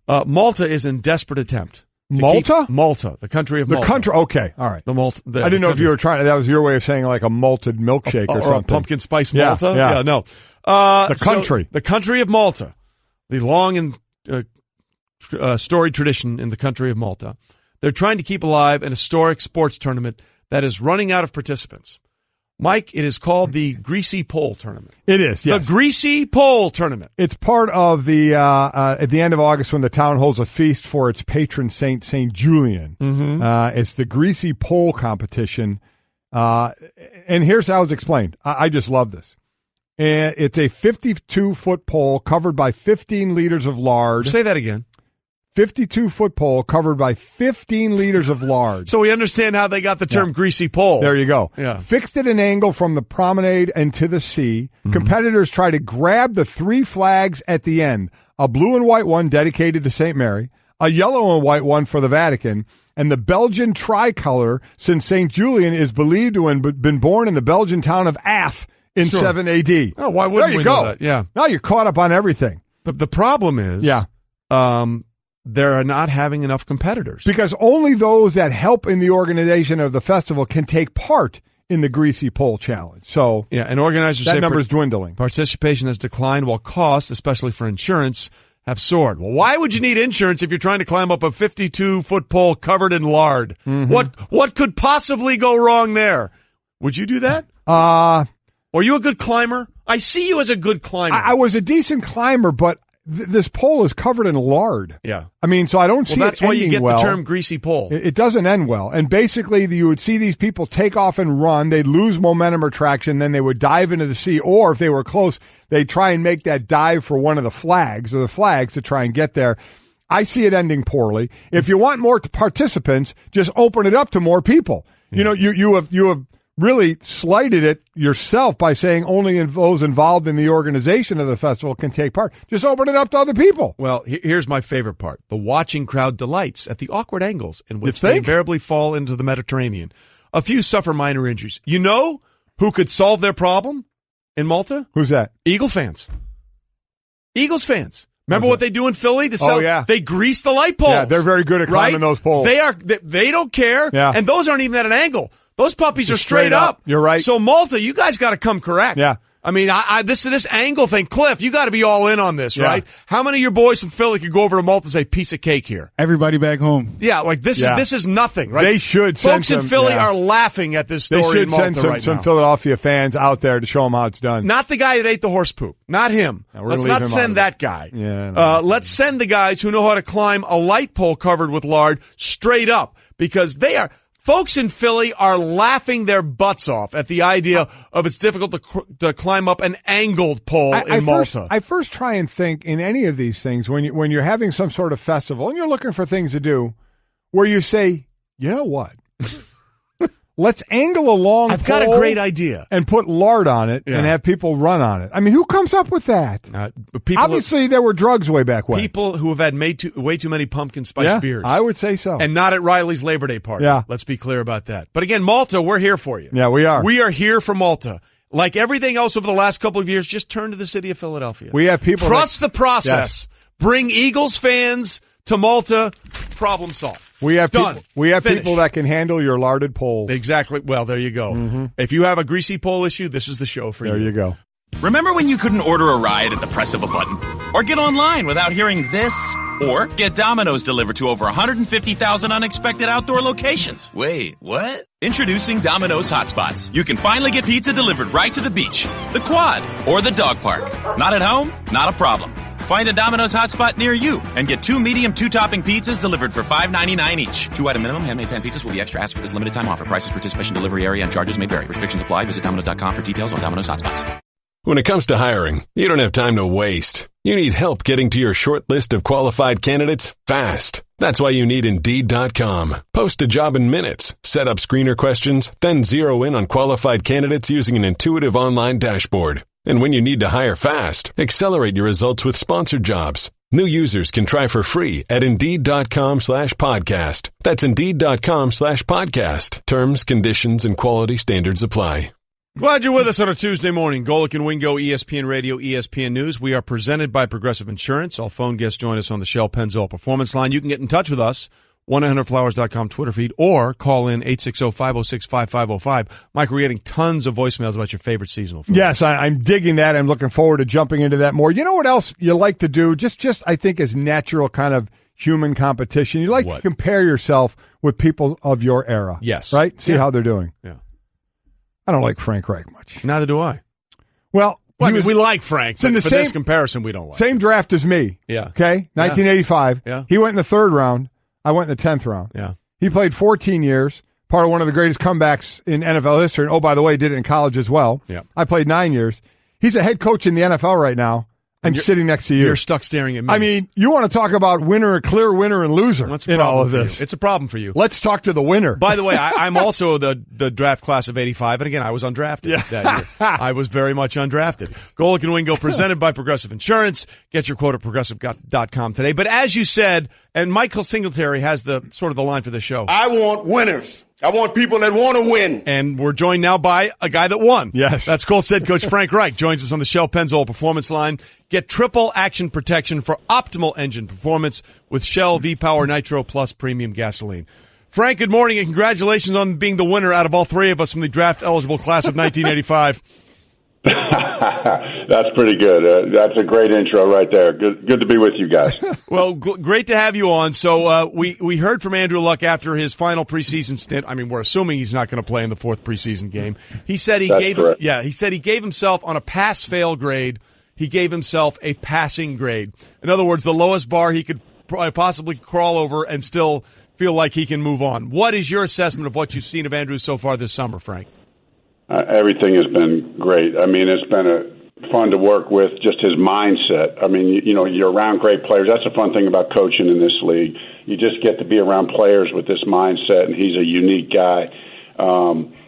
[SPEAKER 2] Malta is in desperate attempt.
[SPEAKER 3] Malta?
[SPEAKER 2] Malta, the country of Malta.
[SPEAKER 3] The country, okay, all right.
[SPEAKER 2] I
[SPEAKER 3] didn't know if you were trying, that was your way of saying like a malted milkshake or something.
[SPEAKER 2] Or a pumpkin spice Malta?
[SPEAKER 3] Yeah,
[SPEAKER 2] no.
[SPEAKER 3] The country.
[SPEAKER 2] The country of Malta, the long and storied tradition in the country of Malta. They're trying to keep alive an historic sports tournament that is running out of participants. Mike, it is called the Greasy Pole Tournament.
[SPEAKER 3] It is, yes.
[SPEAKER 2] The Greasy Pole Tournament.
[SPEAKER 3] It's part of the, at the end of August when the town holds a feast for its patron saint, St. Julian.
[SPEAKER 2] Mm-hmm.
[SPEAKER 3] It's the Greasy Pole competition. And here's how it's explained. I just love this. And it's a 52-foot pole covered by 15 liters of lard.
[SPEAKER 2] Say that again.
[SPEAKER 3] 52-foot pole covered by 15 liters of lard.
[SPEAKER 2] So we understand how they got the term greasy pole.
[SPEAKER 3] There you go.
[SPEAKER 2] Yeah.
[SPEAKER 3] Fixed at an angle from the promenade and to the sea. Mm-hmm. Competitors try to grab the three flags at the end. A blue and white one dedicated to St. Mary, a yellow and white one for the Vatican, and the Belgian tricolor, since St. Julian is believed to have been born in the Belgian town of Ath in 7 AD.
[SPEAKER 2] Oh, why wouldn't we know that? Yeah.
[SPEAKER 3] Now you're caught up on everything.
[SPEAKER 2] But the problem is... they're not having enough competitors.
[SPEAKER 3] Because only those that help in the organization of the festival can take part in the Greasy Pole Challenge. So
[SPEAKER 2] yeah, and organizers say
[SPEAKER 3] that number's dwindling.
[SPEAKER 2] Participation has declined while costs, especially for insurance, have soared. Well, why would you need insurance if you're trying to climb up a 52-foot pole covered in lard? Mm-hmm. What could possibly go wrong there? Would you do that? Are you a good climber? I see you as a good climber.
[SPEAKER 3] I was a decent climber, but this pole is covered in lard.
[SPEAKER 2] Yeah.
[SPEAKER 3] I mean, so I don't see it ending well.
[SPEAKER 2] That's why you get the term greasy pole.
[SPEAKER 3] It doesn't end well. And basically, you would see these people take off and run. They'd lose momentum or traction. Then they would dive into the sea. Or if they were close, they'd try and make that dive for one of the flags to try and get there. I see it ending poorly. If you want more participants, just open it up to more people. Yeah. You have really slighted it yourself by saying only those involved in the organization of the festival can take part. Just open it up to other people.
[SPEAKER 2] Well, here's my favorite part. The watching crowd delights at the awkward angles in which they invariably fall into the Mediterranean. A few suffer minor injuries. You know who could solve their problem in Malta?
[SPEAKER 3] Who's that?
[SPEAKER 2] Eagle fans. Eagles fans. Remember what they do in Philly to sell?
[SPEAKER 3] Oh, yeah.
[SPEAKER 2] They grease the light poles.
[SPEAKER 3] Yeah, they're very good at climbing those poles.
[SPEAKER 2] They don't care.
[SPEAKER 3] Yeah.
[SPEAKER 2] And those aren't even at an angle. Those puppies are straight up.
[SPEAKER 3] You're right.
[SPEAKER 2] So Malta, you guys got to come correct.
[SPEAKER 3] Yeah.
[SPEAKER 2] I mean, this angle thing, Cliff, you got to be all in on this, right? How many of your boys from Philly could go over to Malta and say, piece of cake here?
[SPEAKER 4] Everybody back home.
[SPEAKER 2] Yeah, like this is nothing, right?
[SPEAKER 3] They should send
[SPEAKER 2] Folks in Philly are laughing at this story in Malta right now.
[SPEAKER 3] They should send some Philadelphia fans out there to show them how it's done.
[SPEAKER 2] Not the guy that ate the horse poop. Not him. Let's not send that guy.
[SPEAKER 3] Yeah,
[SPEAKER 2] let's send the guys who know how to climb a light pole covered with lard straight up, because folks in Philly are laughing their butts off at the idea of it's difficult to climb up an angled pole in Malta.
[SPEAKER 3] I first try and think in any of these things when you're having some sort of festival and you're looking for things to do, where you say, you know what? Let's angle a long
[SPEAKER 2] I've got a great idea.
[SPEAKER 3] And put lard on it and have people run on it. I mean, who comes up with that? Obviously, there were drugs way back when.
[SPEAKER 2] People who have had way too many pumpkin spice beers.
[SPEAKER 3] I would say so.
[SPEAKER 2] And not at Riley's Labor Day party.
[SPEAKER 3] Yeah.
[SPEAKER 2] Let's be clear about that. But again, Malta, we're here for you.
[SPEAKER 3] Yeah, we are.
[SPEAKER 2] We are here for Malta. like everything else over the last couple of years, just turn to the city of Philadelphia.
[SPEAKER 3] We have people
[SPEAKER 2] trust the process. Yes. Bring Eagles fans to Malta. Problem solved.
[SPEAKER 3] We have
[SPEAKER 2] done.
[SPEAKER 3] People that can handle your larded poles.
[SPEAKER 2] Exactly. Well, there you go.
[SPEAKER 3] Mm-hmm.
[SPEAKER 2] If you have a greasy pole issue, this is the show for you.
[SPEAKER 3] There you go.
[SPEAKER 10] Remember when you couldn't order a ride at the press of a button? Or get online without hearing this? Or get Domino's delivered to over 150,000 unexpected outdoor locations? Wait, what? Introducing Domino's Hotspots. You can finally get pizza delivered right to the beach, the quad, or the dog park. Not at home? Not a problem. Find a Domino's hotspot near you and get 2 medium 2-topping pizzas delivered for $5.99 each. 2-item minimum. Handmade pan pizzas will be extra. Ask for this limited time offer. Prices, participation, delivery area, and charges may vary. Restrictions apply. Visit Domino's.com for details on Domino's hotspots.
[SPEAKER 1] When it comes to hiring, you don't have time to waste. You need help getting to your short list of qualified candidates fast. That's why you need Indeed.com. Post a job in minutes. Set up screener questions, then zero in on qualified candidates using an intuitive online dashboard. And when you need to hire fast, accelerate your results with sponsored jobs. New users can try for free at Indeed.com/podcast. That's Indeed.com/podcast. Terms, conditions, and quality standards apply.
[SPEAKER 2] Glad you're with us on a Tuesday morning. Golic and Wingo, ESPN Radio, ESPN News. We are presented by Progressive Insurance. All phone guests join us on the Shell Pennzoil Performance Line. You can get in touch with us, 1-800-Flowers.com Twitter feed, or call in 860-506-5505. Mike, we're getting tons of voicemails about your favorite seasonal food.
[SPEAKER 3] Yes, I'm digging that. I'm looking forward to jumping into that more. You know what else you like to do? Just I think is natural kind of human competition. You like to compare yourself with people of your era.
[SPEAKER 2] Yes.
[SPEAKER 3] Right? See how they're doing.
[SPEAKER 2] Yeah.
[SPEAKER 3] I don't like Frank Reich much.
[SPEAKER 2] Neither do I.
[SPEAKER 3] Well,
[SPEAKER 2] we like Frank, but for this comparison, we don't like
[SPEAKER 3] same
[SPEAKER 2] him.
[SPEAKER 3] Draft as me.
[SPEAKER 2] Yeah.
[SPEAKER 3] Okay? 1985.
[SPEAKER 2] Yeah.
[SPEAKER 3] He went in the 3rd round. I went in the 10th round.
[SPEAKER 2] Yeah.
[SPEAKER 3] He played 14 years, part of one of the greatest comebacks in NFL history. And, oh, by the way, did it in college as well.
[SPEAKER 2] Yeah.
[SPEAKER 3] I played 9 years. He's a head coach in the NFL right now. I'm sitting next to you.
[SPEAKER 2] You're stuck staring at me.
[SPEAKER 3] I mean, you want to talk about clear winner and loser in all of this.
[SPEAKER 2] It's a problem for you.
[SPEAKER 3] Let's talk to the winner.
[SPEAKER 2] By the way, I'm also the draft class of 85, and again, I was undrafted that year. I was very much undrafted. Golic and Wingo, presented by Progressive Insurance. Get your quote at Progressive.com today. But as you said, and Michael Singletary has the sort of the line for the show.
[SPEAKER 17] I want winners. I want people that want to win.
[SPEAKER 2] And we're joined now by a guy that won.
[SPEAKER 3] Yes.
[SPEAKER 2] That's Colts head coach Frank Reich. Joins us on the Shell Pennzoil Performance Line. Get triple action protection for optimal engine performance with Shell V-Power Nitro Plus Premium Gasoline. Frank, good morning and congratulations on being the winner out of all three of us from the draft-eligible class of 1985.
[SPEAKER 18] That's pretty good. That's a great intro right there. Good to be with you guys.
[SPEAKER 2] Well, great to have you on. So we heard from Andrew Luck after his final preseason stint. I mean, we're assuming he's not going to play in the 4th preseason game. He said he gave himself on a pass-fail grade. He gave himself a passing grade. In other words, the lowest bar he could possibly crawl over and still feel like he can move on. What is your assessment of what you've seen of Andrew so far this summer, Frank?
[SPEAKER 18] Everything has been great. I mean, it's been fun to work with, just his mindset. I mean, you're around great players. That's the fun thing about coaching in this league. You just get to be around players with this mindset, and he's a unique guy,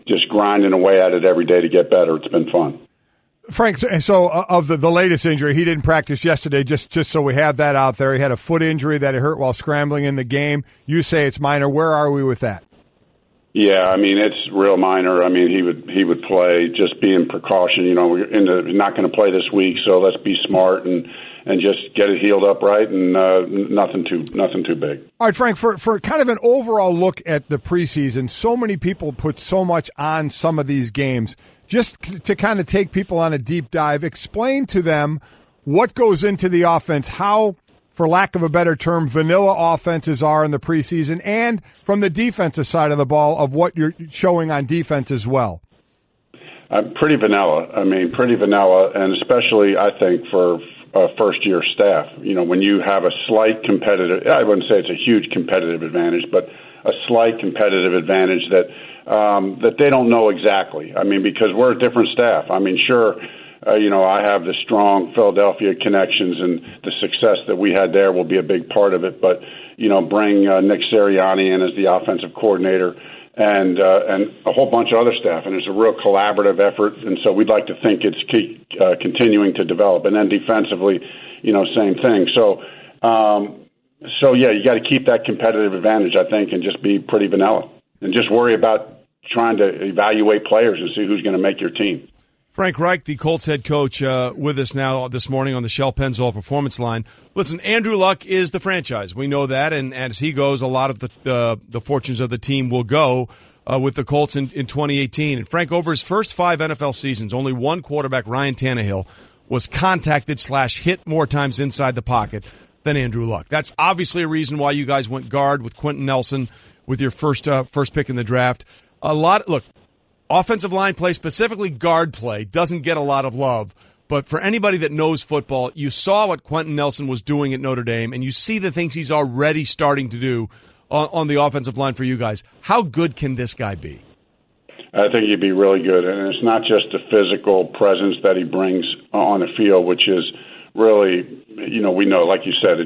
[SPEAKER 18] just grinding away at it every day to get better. It's been fun.
[SPEAKER 3] Frank, so of the latest injury, he didn't practice yesterday, just so we have that out there. He had a foot injury that he hurt while scrambling in the game. You say it's minor. Where are we with that?
[SPEAKER 18] Yeah, I mean, it's real minor. I mean, he would play, just being precaution. We're not going to play this week, so let's be smart and just get it healed up right, and nothing too big.
[SPEAKER 3] All right, Frank, for kind of an overall look at the preseason, so many people put so much on some of these games. Just to kind of take people on a deep dive, explain to them what goes into the offense, how, for lack of a better term, vanilla offenses are in the preseason, and from the defensive side of the ball of what you're showing on defense as well.
[SPEAKER 18] Pretty vanilla. I mean, pretty vanilla, and especially, I think, for first-year staff. When you have a slight competitive, I wouldn't say it's a huge competitive advantage, but a slight competitive advantage that they don't know exactly. I mean, because we're a different staff. I mean, sure, I have the strong Philadelphia connections, and the success that we had there will be a big part of it. But, bring Nick Sirianni in as the offensive coordinator and a whole bunch of other staff. And it's a real collaborative effort. And so we'd like to think it's continuing to develop. And then defensively, same thing. So yeah, you got to keep that competitive advantage, I think, and just be pretty vanilla and just worry about trying to evaluate players and see who's going to make your team.
[SPEAKER 2] Frank Reich, the Colts head coach, with us now this morning on the Shell Pennzoil Performance Line. Listen, Andrew Luck is the franchise. We know that, and as he goes, a lot of the fortunes of the team will go with the Colts in 2018. And Frank, over his first 5 NFL seasons, only one quarterback, Ryan Tannehill, was contacted/hit more times inside the pocket than Andrew Luck. That's obviously a reason why you guys went guard with Quentin Nelson with your first pick in the draft. Look, offensive line play, specifically guard play, doesn't get a lot of love. But for anybody that knows football, you saw what Quentin Nelson was doing at Notre Dame, and you see the things he's already starting to do on the offensive line for you guys. How good can this guy be?
[SPEAKER 18] I think he'd be really good. And it's not just the physical presence that he brings on the field, which is really, we know, like you said,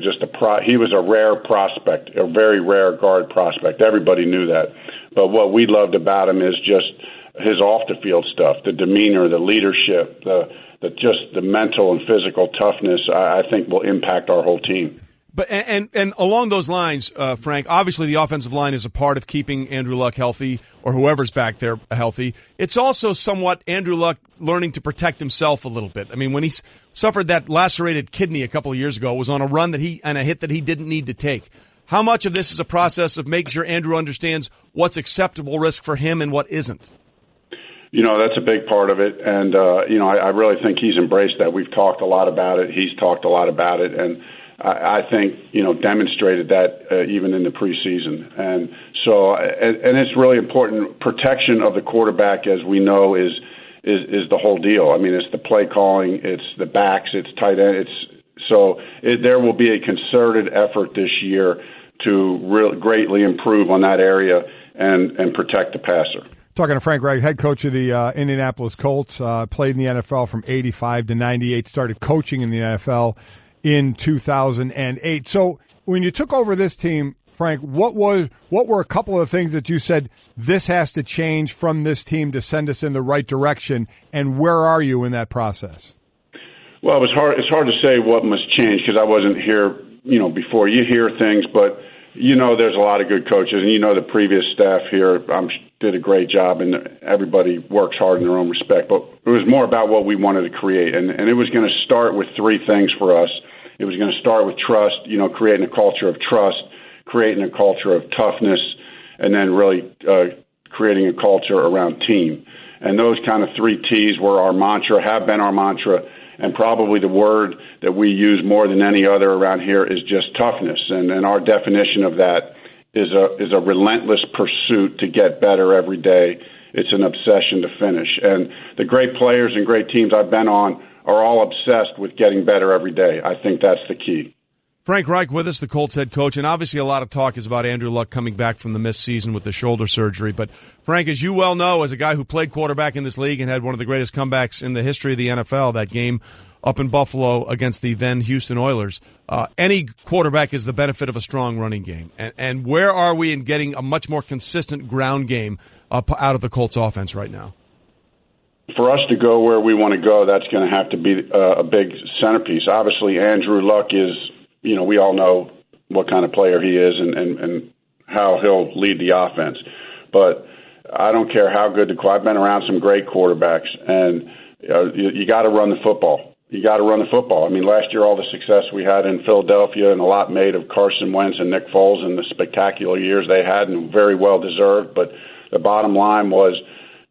[SPEAKER 18] he was a rare prospect, a very rare guard prospect. Everybody knew that. But what we loved about him is just his off-the-field stuff, the demeanor, the leadership, the mental and physical toughness, I think will impact our whole team.
[SPEAKER 2] But and along those lines, Frank, obviously the offensive line is a part of keeping Andrew Luck healthy, or whoever's back there healthy. It's also somewhat Andrew Luck learning to protect himself a little bit. I mean, when he suffered that lacerated kidney a couple of years ago, it was on a run and a hit that he didn't need to take. How much of this is a process of making sure Andrew understands what's acceptable risk for him and what isn't?
[SPEAKER 18] That's a big part of it. And, I really think he's embraced that. We've talked a lot about it. He's talked a lot about it. And I think, demonstrated that even in the preseason. And so, and it's really important. Protection of the quarterback, as we know, is the whole deal. I mean, it's the play calling, it's the backs, it's tight end. There will be a concerted effort this year to greatly improve on that area and protect the passer.
[SPEAKER 3] Talking to Frank Reich, head coach of the Indianapolis Colts, played in the NFL from 85 to 98, started coaching in the NFL in 2008. So when you took over this team, Frank, what were a couple of things that you said, this has to change from this team to send us in the right direction, and where are you in that process?
[SPEAKER 18] Well, it's hard to say what must change because I wasn't here, before. You hear things, but there's a lot of good coaches, and the previous staff here did a great job, and everybody works hard in their own respect. But it was more about what we wanted to create, and it was going to start with 3 things for us. It was going to start with trust, creating a culture of trust, creating a culture of toughness, and then really creating a culture around team. And those kind of 3 T's were our mantra, have been our mantra, and probably the word that we use more than any other around here is just toughness. And our definition of that is a relentless pursuit to get better every day. It's an obsession to finish. And the great players and great teams I've been on are all obsessed with getting better every day. I think that's the key.
[SPEAKER 2] Frank Reich with us, the Colts head coach, and obviously a lot of talk is about Andrew Luck coming back from the missed season with the shoulder surgery. But, Frank, as you well know, as a guy who played quarterback in this league and had one of the greatest comebacks in the history of the NFL, that game up in Buffalo against the then Houston Oilers, any quarterback is the benefit of a strong running game. And where are we in getting a much more consistent ground game out of the Colts offense right now?
[SPEAKER 18] For us to go where we want to go, that's going to have to be a big centerpiece. Obviously, Andrew Luck is, we all know what kind of player he is and how he'll lead the offense. But I don't care how good I've been around some great quarterbacks, and you got to run the football. You got to run the football. I mean, last year, all the success we had in Philadelphia and a lot made of Carson Wentz and Nick Foles and the spectacular years they had, and very well deserved. But the bottom line was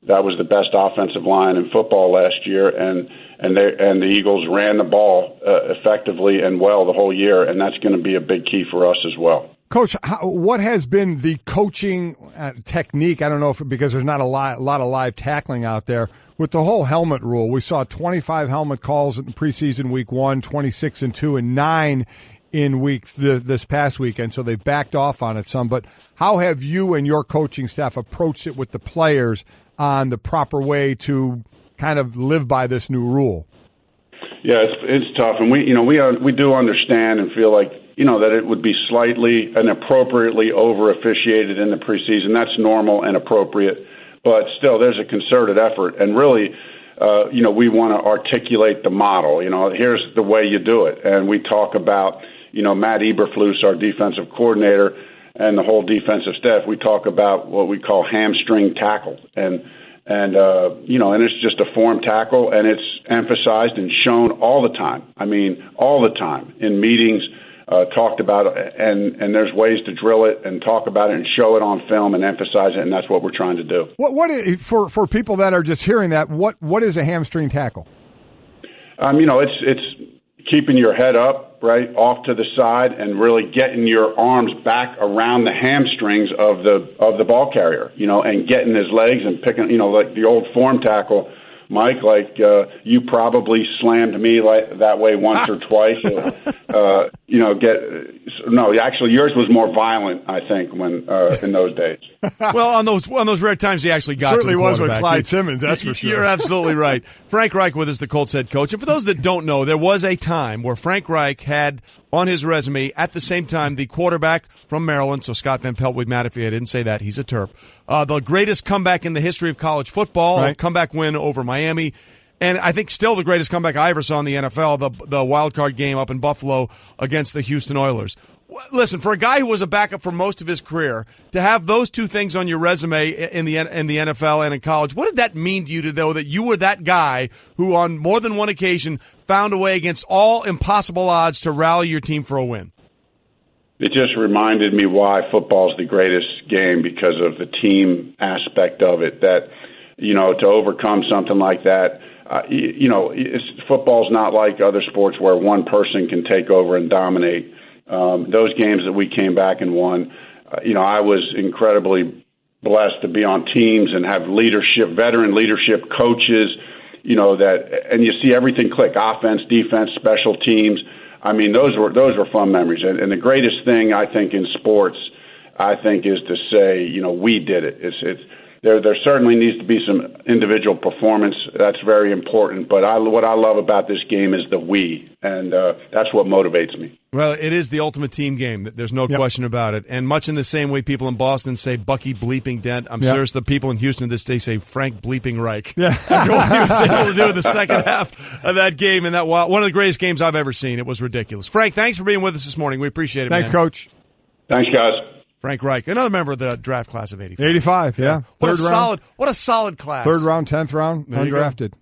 [SPEAKER 18] that was the best offensive line in football last year, and the Eagles ran the ball effectively and well the whole year, and that's going to be a big key for us as well.
[SPEAKER 3] Coach, what has been the coaching technique? I don't know because there's not a lot of live tackling out there. With the whole helmet rule, we saw 25 helmet calls in preseason week 1, 26 and 2, and 9 in this past weekend. So they backed off on it some. But how have you and your coaching staff approached it with the players on the proper way to kind of live by this new rule?
[SPEAKER 18] Yeah, it's tough, and we do understand and feel like that it would be slightly and appropriately over officiated in the preseason. That's normal and appropriate, but still, there's a concerted effort, and really, we want to articulate the model. Here's the way you do it, and we talk about Matt Eberflus, our defensive coordinator, and the whole defensive staff. We talk about what we call hamstring tackle, and And, and it's just a form tackle, and it's emphasized and shown all the time. I mean, all the time in meetings, talked about, and there's ways to drill it and talk about it and show it on film and emphasize it, and that's what we're trying to do.
[SPEAKER 3] What is, for people that are just hearing that, what is a hamstring tackle?
[SPEAKER 18] It's keeping your head up, right, off to the side, and really getting your arms back around the hamstrings of the ball carrier, and getting his legs and picking, like the old form tackle, Mike, you probably slammed me like that way once or twice. Actually, yours was more violent, I think, when in those days.
[SPEAKER 2] Well, on those rare times, he actually got
[SPEAKER 3] certainly
[SPEAKER 2] to the
[SPEAKER 3] was with
[SPEAKER 2] quarterback.
[SPEAKER 3] Clyde Simmons. That's for sure.
[SPEAKER 2] You're absolutely right. Frank Reich with us, the Colts head coach. And for those that don't know, there was a time where Frank Reich had on his resume at the same time the quarterback from Maryland. So Scott Van Pelt would be mad if I didn't say that. He's a Terp. The greatest comeback in the history of college football, right. A comeback win over Miami. And I think still the greatest comeback I ever saw in the NFL, the wild card game up in Buffalo against the Houston Oilers. Listen, for a guy who was a backup for most of his career, to have those two things on your resume in the NFL and in college, what did that mean to you to know that you were that guy who on more than one occasion found a way against all impossible odds to rally your team for a win?
[SPEAKER 18] It just reminded me why football is the greatest game, because of the team aspect of it, that, to overcome something like that, football's not like other sports where one person can take over and dominate. Those games that we came back and won, I was incredibly blessed to be on teams and have veteran leadership coaches, and you see everything click: offense, defense, special teams. I mean, those were fun memories. And the greatest thing I think in sports, is to say, we did it. There certainly needs to be some individual performance. That's very important. But what I love about this game is the we, and that's what motivates me.
[SPEAKER 2] Well, it is the ultimate team game. There's no question about it. And much in the same way people in Boston say Bucky bleeping Dent, I'm serious, the people in Houston this day say Frank bleeping Reich. Yeah. After what he was able to do in the second half of that game, and one of the greatest games I've ever seen. It was ridiculous. Frank, thanks for being with us this morning. We appreciate it,
[SPEAKER 3] Thanks,
[SPEAKER 2] man.
[SPEAKER 3] Coach.
[SPEAKER 18] Thanks, guys.
[SPEAKER 2] Frank Reich, another member of the draft class of 85.
[SPEAKER 3] 85, yeah.
[SPEAKER 2] What a solid class.
[SPEAKER 3] Third round, 10th round, undrafted.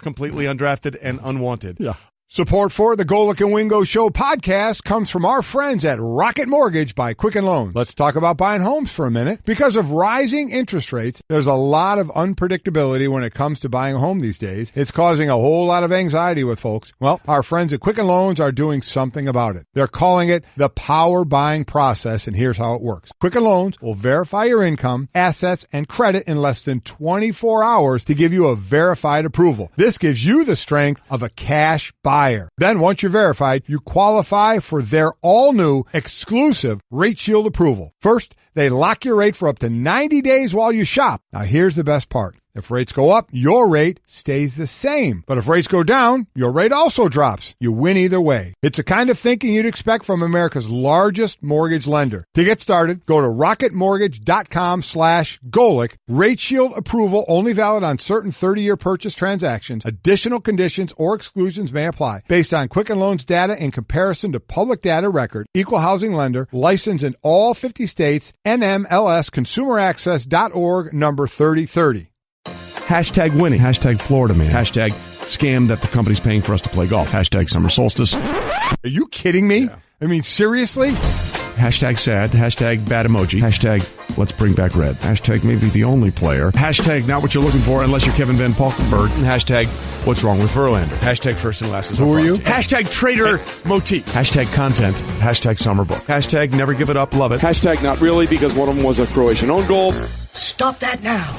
[SPEAKER 2] Completely undrafted and unwanted.
[SPEAKER 3] Yeah. Support for the Golic and Wingo Show podcast comes from our friends at Rocket Mortgage by Quicken Loans. Let's talk about buying homes for a minute. Because of rising interest rates, there's a lot of unpredictability when it comes to buying a home these days. It's causing a whole lot of anxiety with folks. Well, our friends at Quicken Loans are doing something about it. They're calling it the power buying process, and here's how it works. Quicken Loans will verify your income, assets, and credit in less than 24 hours to give you a verified approval. This gives you the strength of a cash buyer. Then once you're verified, you qualify for their all-new exclusive Rate Shield approval. First, they lock your rate for up to 90 days while you shop. Now here's the best part. If rates go up, your rate stays the same. But if rates go down, your rate also drops. You win either way. It's the kind of thinking you'd expect from America's largest mortgage lender. To get started, go to rocketmortgage.com/Golic. Rate Shield approval only valid on certain 30-year purchase transactions. Additional conditions or exclusions may apply. Based on Quicken Loans data in comparison to public data record. Equal housing lender. Licensed in all 50 states. NMLSconsumeraccess.org number 3030.
[SPEAKER 2] Hashtag winning. Hashtag Florida man. Hashtag scam that the company's paying for us to play golf. Hashtag summer solstice.
[SPEAKER 3] Are you kidding me? Yeah. I mean, seriously?
[SPEAKER 2] Hashtag sad. Hashtag bad emoji. Hashtag let's bring back red. Hashtag maybe the only player. Hashtag not what you're looking for unless you're Kevin Van Valkenburg. And hashtag what's wrong with Verlander. Hashtag first and last is
[SPEAKER 3] Who are you?
[SPEAKER 2] Hashtag trader motif. Hashtag content. Hashtag summer book. Hashtag never give it up. Love it.
[SPEAKER 17] Hashtag not really because one of them was a Croatian own goal.
[SPEAKER 13] Stop that now.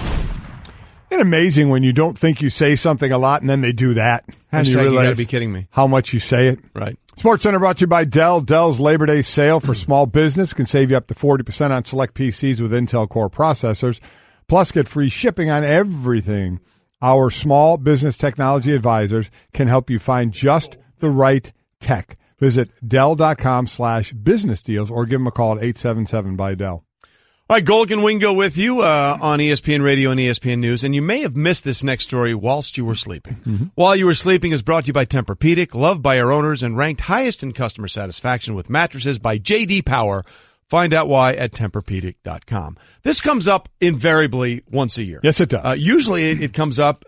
[SPEAKER 3] Isn't it amazing when you don't think you say something a lot and then they do that?
[SPEAKER 2] Hashtag you gotta be kidding me.
[SPEAKER 3] How much you say it.
[SPEAKER 2] Right.
[SPEAKER 3] Sports Center brought to you by Dell. Dell's Labor Day sale for small business can save you up to 40% on select PCs with Intel Core processors. Plus, get free shipping on everything. Our small business technology advisors can help you find just the right tech. Visit Dell.com/business deals or give them a call at 877-BY-DELL.
[SPEAKER 2] All right, Golic and Wingo with you on ESPN Radio and ESPN News, and you may have missed this next story whilst you were sleeping. Mm-hmm. While You Were Sleeping is brought to you by Tempur-Pedic, loved by our owners and ranked highest in customer satisfaction with mattresses by J.D. Power. Find out why at Tempur-Pedic.com. This comes up invariably once a year.
[SPEAKER 3] Yes, it does.
[SPEAKER 2] Usually it comes up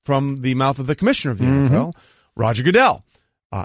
[SPEAKER 2] from the mouth of the commissioner of the NFL, Roger Goodell.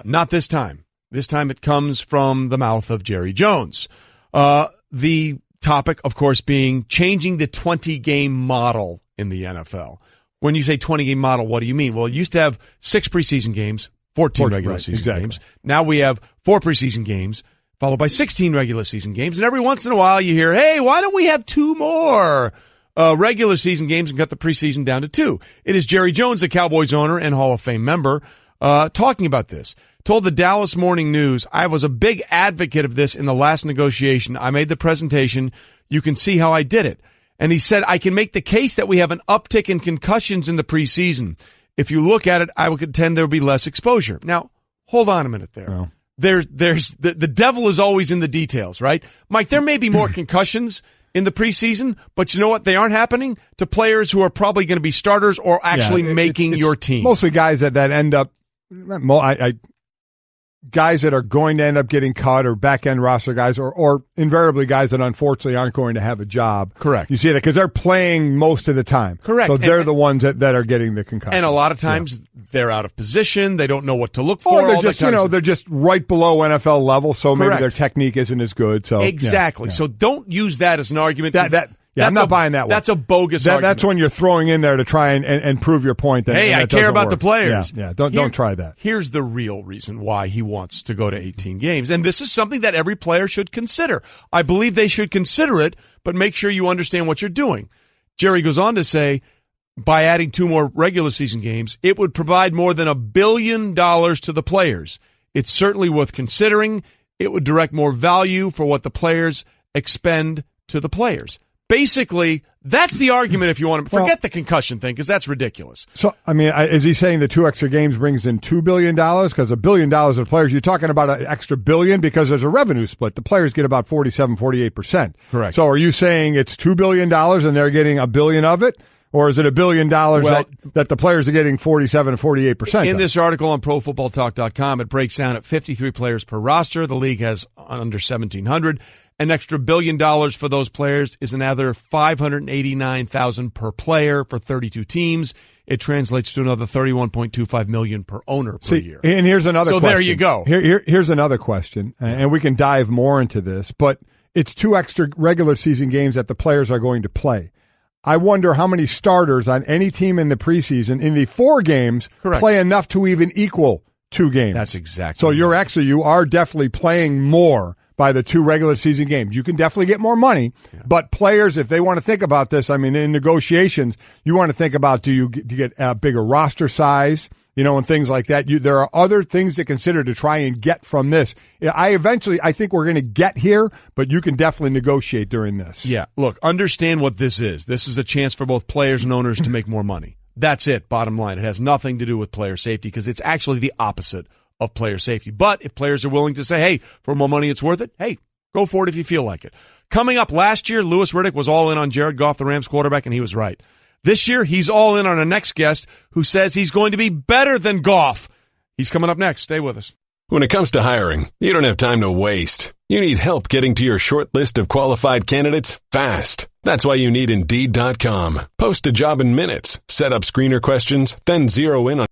[SPEAKER 2] Not this time. This time it comes from the mouth of Jerry Jones. The topic, of course, being changing the 20-game model in the NFL. When you say 20-game model, what do you mean? Well, it used to have 6 preseason games, 14 regular season games. Now we have 4 preseason games, followed by 16 regular season games. And every once in a while you hear, hey, why don't we have 2 more regular season games and cut the preseason down to 2? It is Jerry Jones, the Cowboys owner and Hall of Fame member, talking about this. Told the Dallas Morning News, I was a big advocate of this in the last negotiation. I made the presentation. You can see how I did it. And he said, I can make the case that we have an uptick in concussions in the preseason. If you look at it, I would contend there will be less exposure. Now, hold on a minute there.
[SPEAKER 3] Oh.
[SPEAKER 2] There's the devil is always in the details, right? Mike, there may be more concussions in the preseason, but you know what? They aren't happening to players who are probably going to be starters or actually making your team.
[SPEAKER 3] Mostly guys that end up, guys that are going to end up getting cut, or back-end roster guys, or invariably guys that unfortunately aren't going to have a job.
[SPEAKER 2] Correct.
[SPEAKER 3] You see that because they're playing most of the time.
[SPEAKER 2] Correct.
[SPEAKER 3] So they're the ones that are getting the concussion.
[SPEAKER 2] And a lot of times they're out of position. They don't know what to look for.
[SPEAKER 3] Or they're just, they're just right below NFL level, so maybe their technique isn't as good. So
[SPEAKER 2] exactly.
[SPEAKER 3] Yeah.
[SPEAKER 2] So don't use that as an argument.
[SPEAKER 3] I'm not buying that one.
[SPEAKER 2] That's a bogus argument.
[SPEAKER 3] That's when you're throwing in there to try and prove your point.
[SPEAKER 2] Hey, I care about the players.
[SPEAKER 3] Yeah. Don't try that.
[SPEAKER 2] Here's the real reason why he wants to go to 18 games. And this is something that every player should consider. I believe they should consider it, but make sure you understand what you're doing. Jerry goes on to say, by adding 2 more regular season games, it would provide more than $1 billion to the players. It's certainly worth considering. It would direct more value for what the players expend to the players. Basically, that's the argument if you want to forget the concussion thing, because that's ridiculous.
[SPEAKER 3] So, I mean, is he saying the 2 extra games brings in $2 billion? Because $1 billion of the players, you're talking about an extra $1 billion because there's a revenue split. The players get about 48%.
[SPEAKER 2] Correct.
[SPEAKER 3] So are you saying it's $2 billion and they're getting $1 billion of it? Or is it $1 billion that the players are getting 47 and 48%?
[SPEAKER 2] In this article on ProFootballTalk.com, it breaks down at 53 players per roster. The league has under 1,700. An extra $1 billion for those players is another $589,000 per player for 32 teams. It translates to another $31.25 million per owner per year.
[SPEAKER 3] And here's another question.
[SPEAKER 2] So there you go.
[SPEAKER 3] Here's another question, and we can dive more into this, but it's 2 extra regular season games that the players are going to play. I wonder how many starters on any team in the preseason in the 4 games play enough to even equal 2 games.
[SPEAKER 2] That's exactly.
[SPEAKER 3] So you are definitely playing more by the 2 regular season games. You can definitely get more money, but players, if they want to think about this, I mean, in negotiations, you want to think about, do you get a bigger roster size, and things like that. There are other things to consider to try and get from this. I think we're going to get here, but you can definitely negotiate during this.
[SPEAKER 2] Yeah, look, understand what this is. This is a chance for both players and owners to make more money. That's it, bottom line. It has nothing to do with player safety, because it's actually the opposite of player safety. But if players are willing to say, hey, for more money, it's worth it, hey, go for it if you feel like it. Coming up last year, Louis Riddick was all in on Jared Goff, the Rams quarterback, and he was right. This year, he's all in on our next guest who says he's going to be better than Goff. He's coming up next. Stay with us.
[SPEAKER 1] When it comes to hiring, you don't have time to waste. You need help getting to your short list of qualified candidates fast. That's why you need Indeed.com. Post a job in minutes, set up screener questions, then zero in on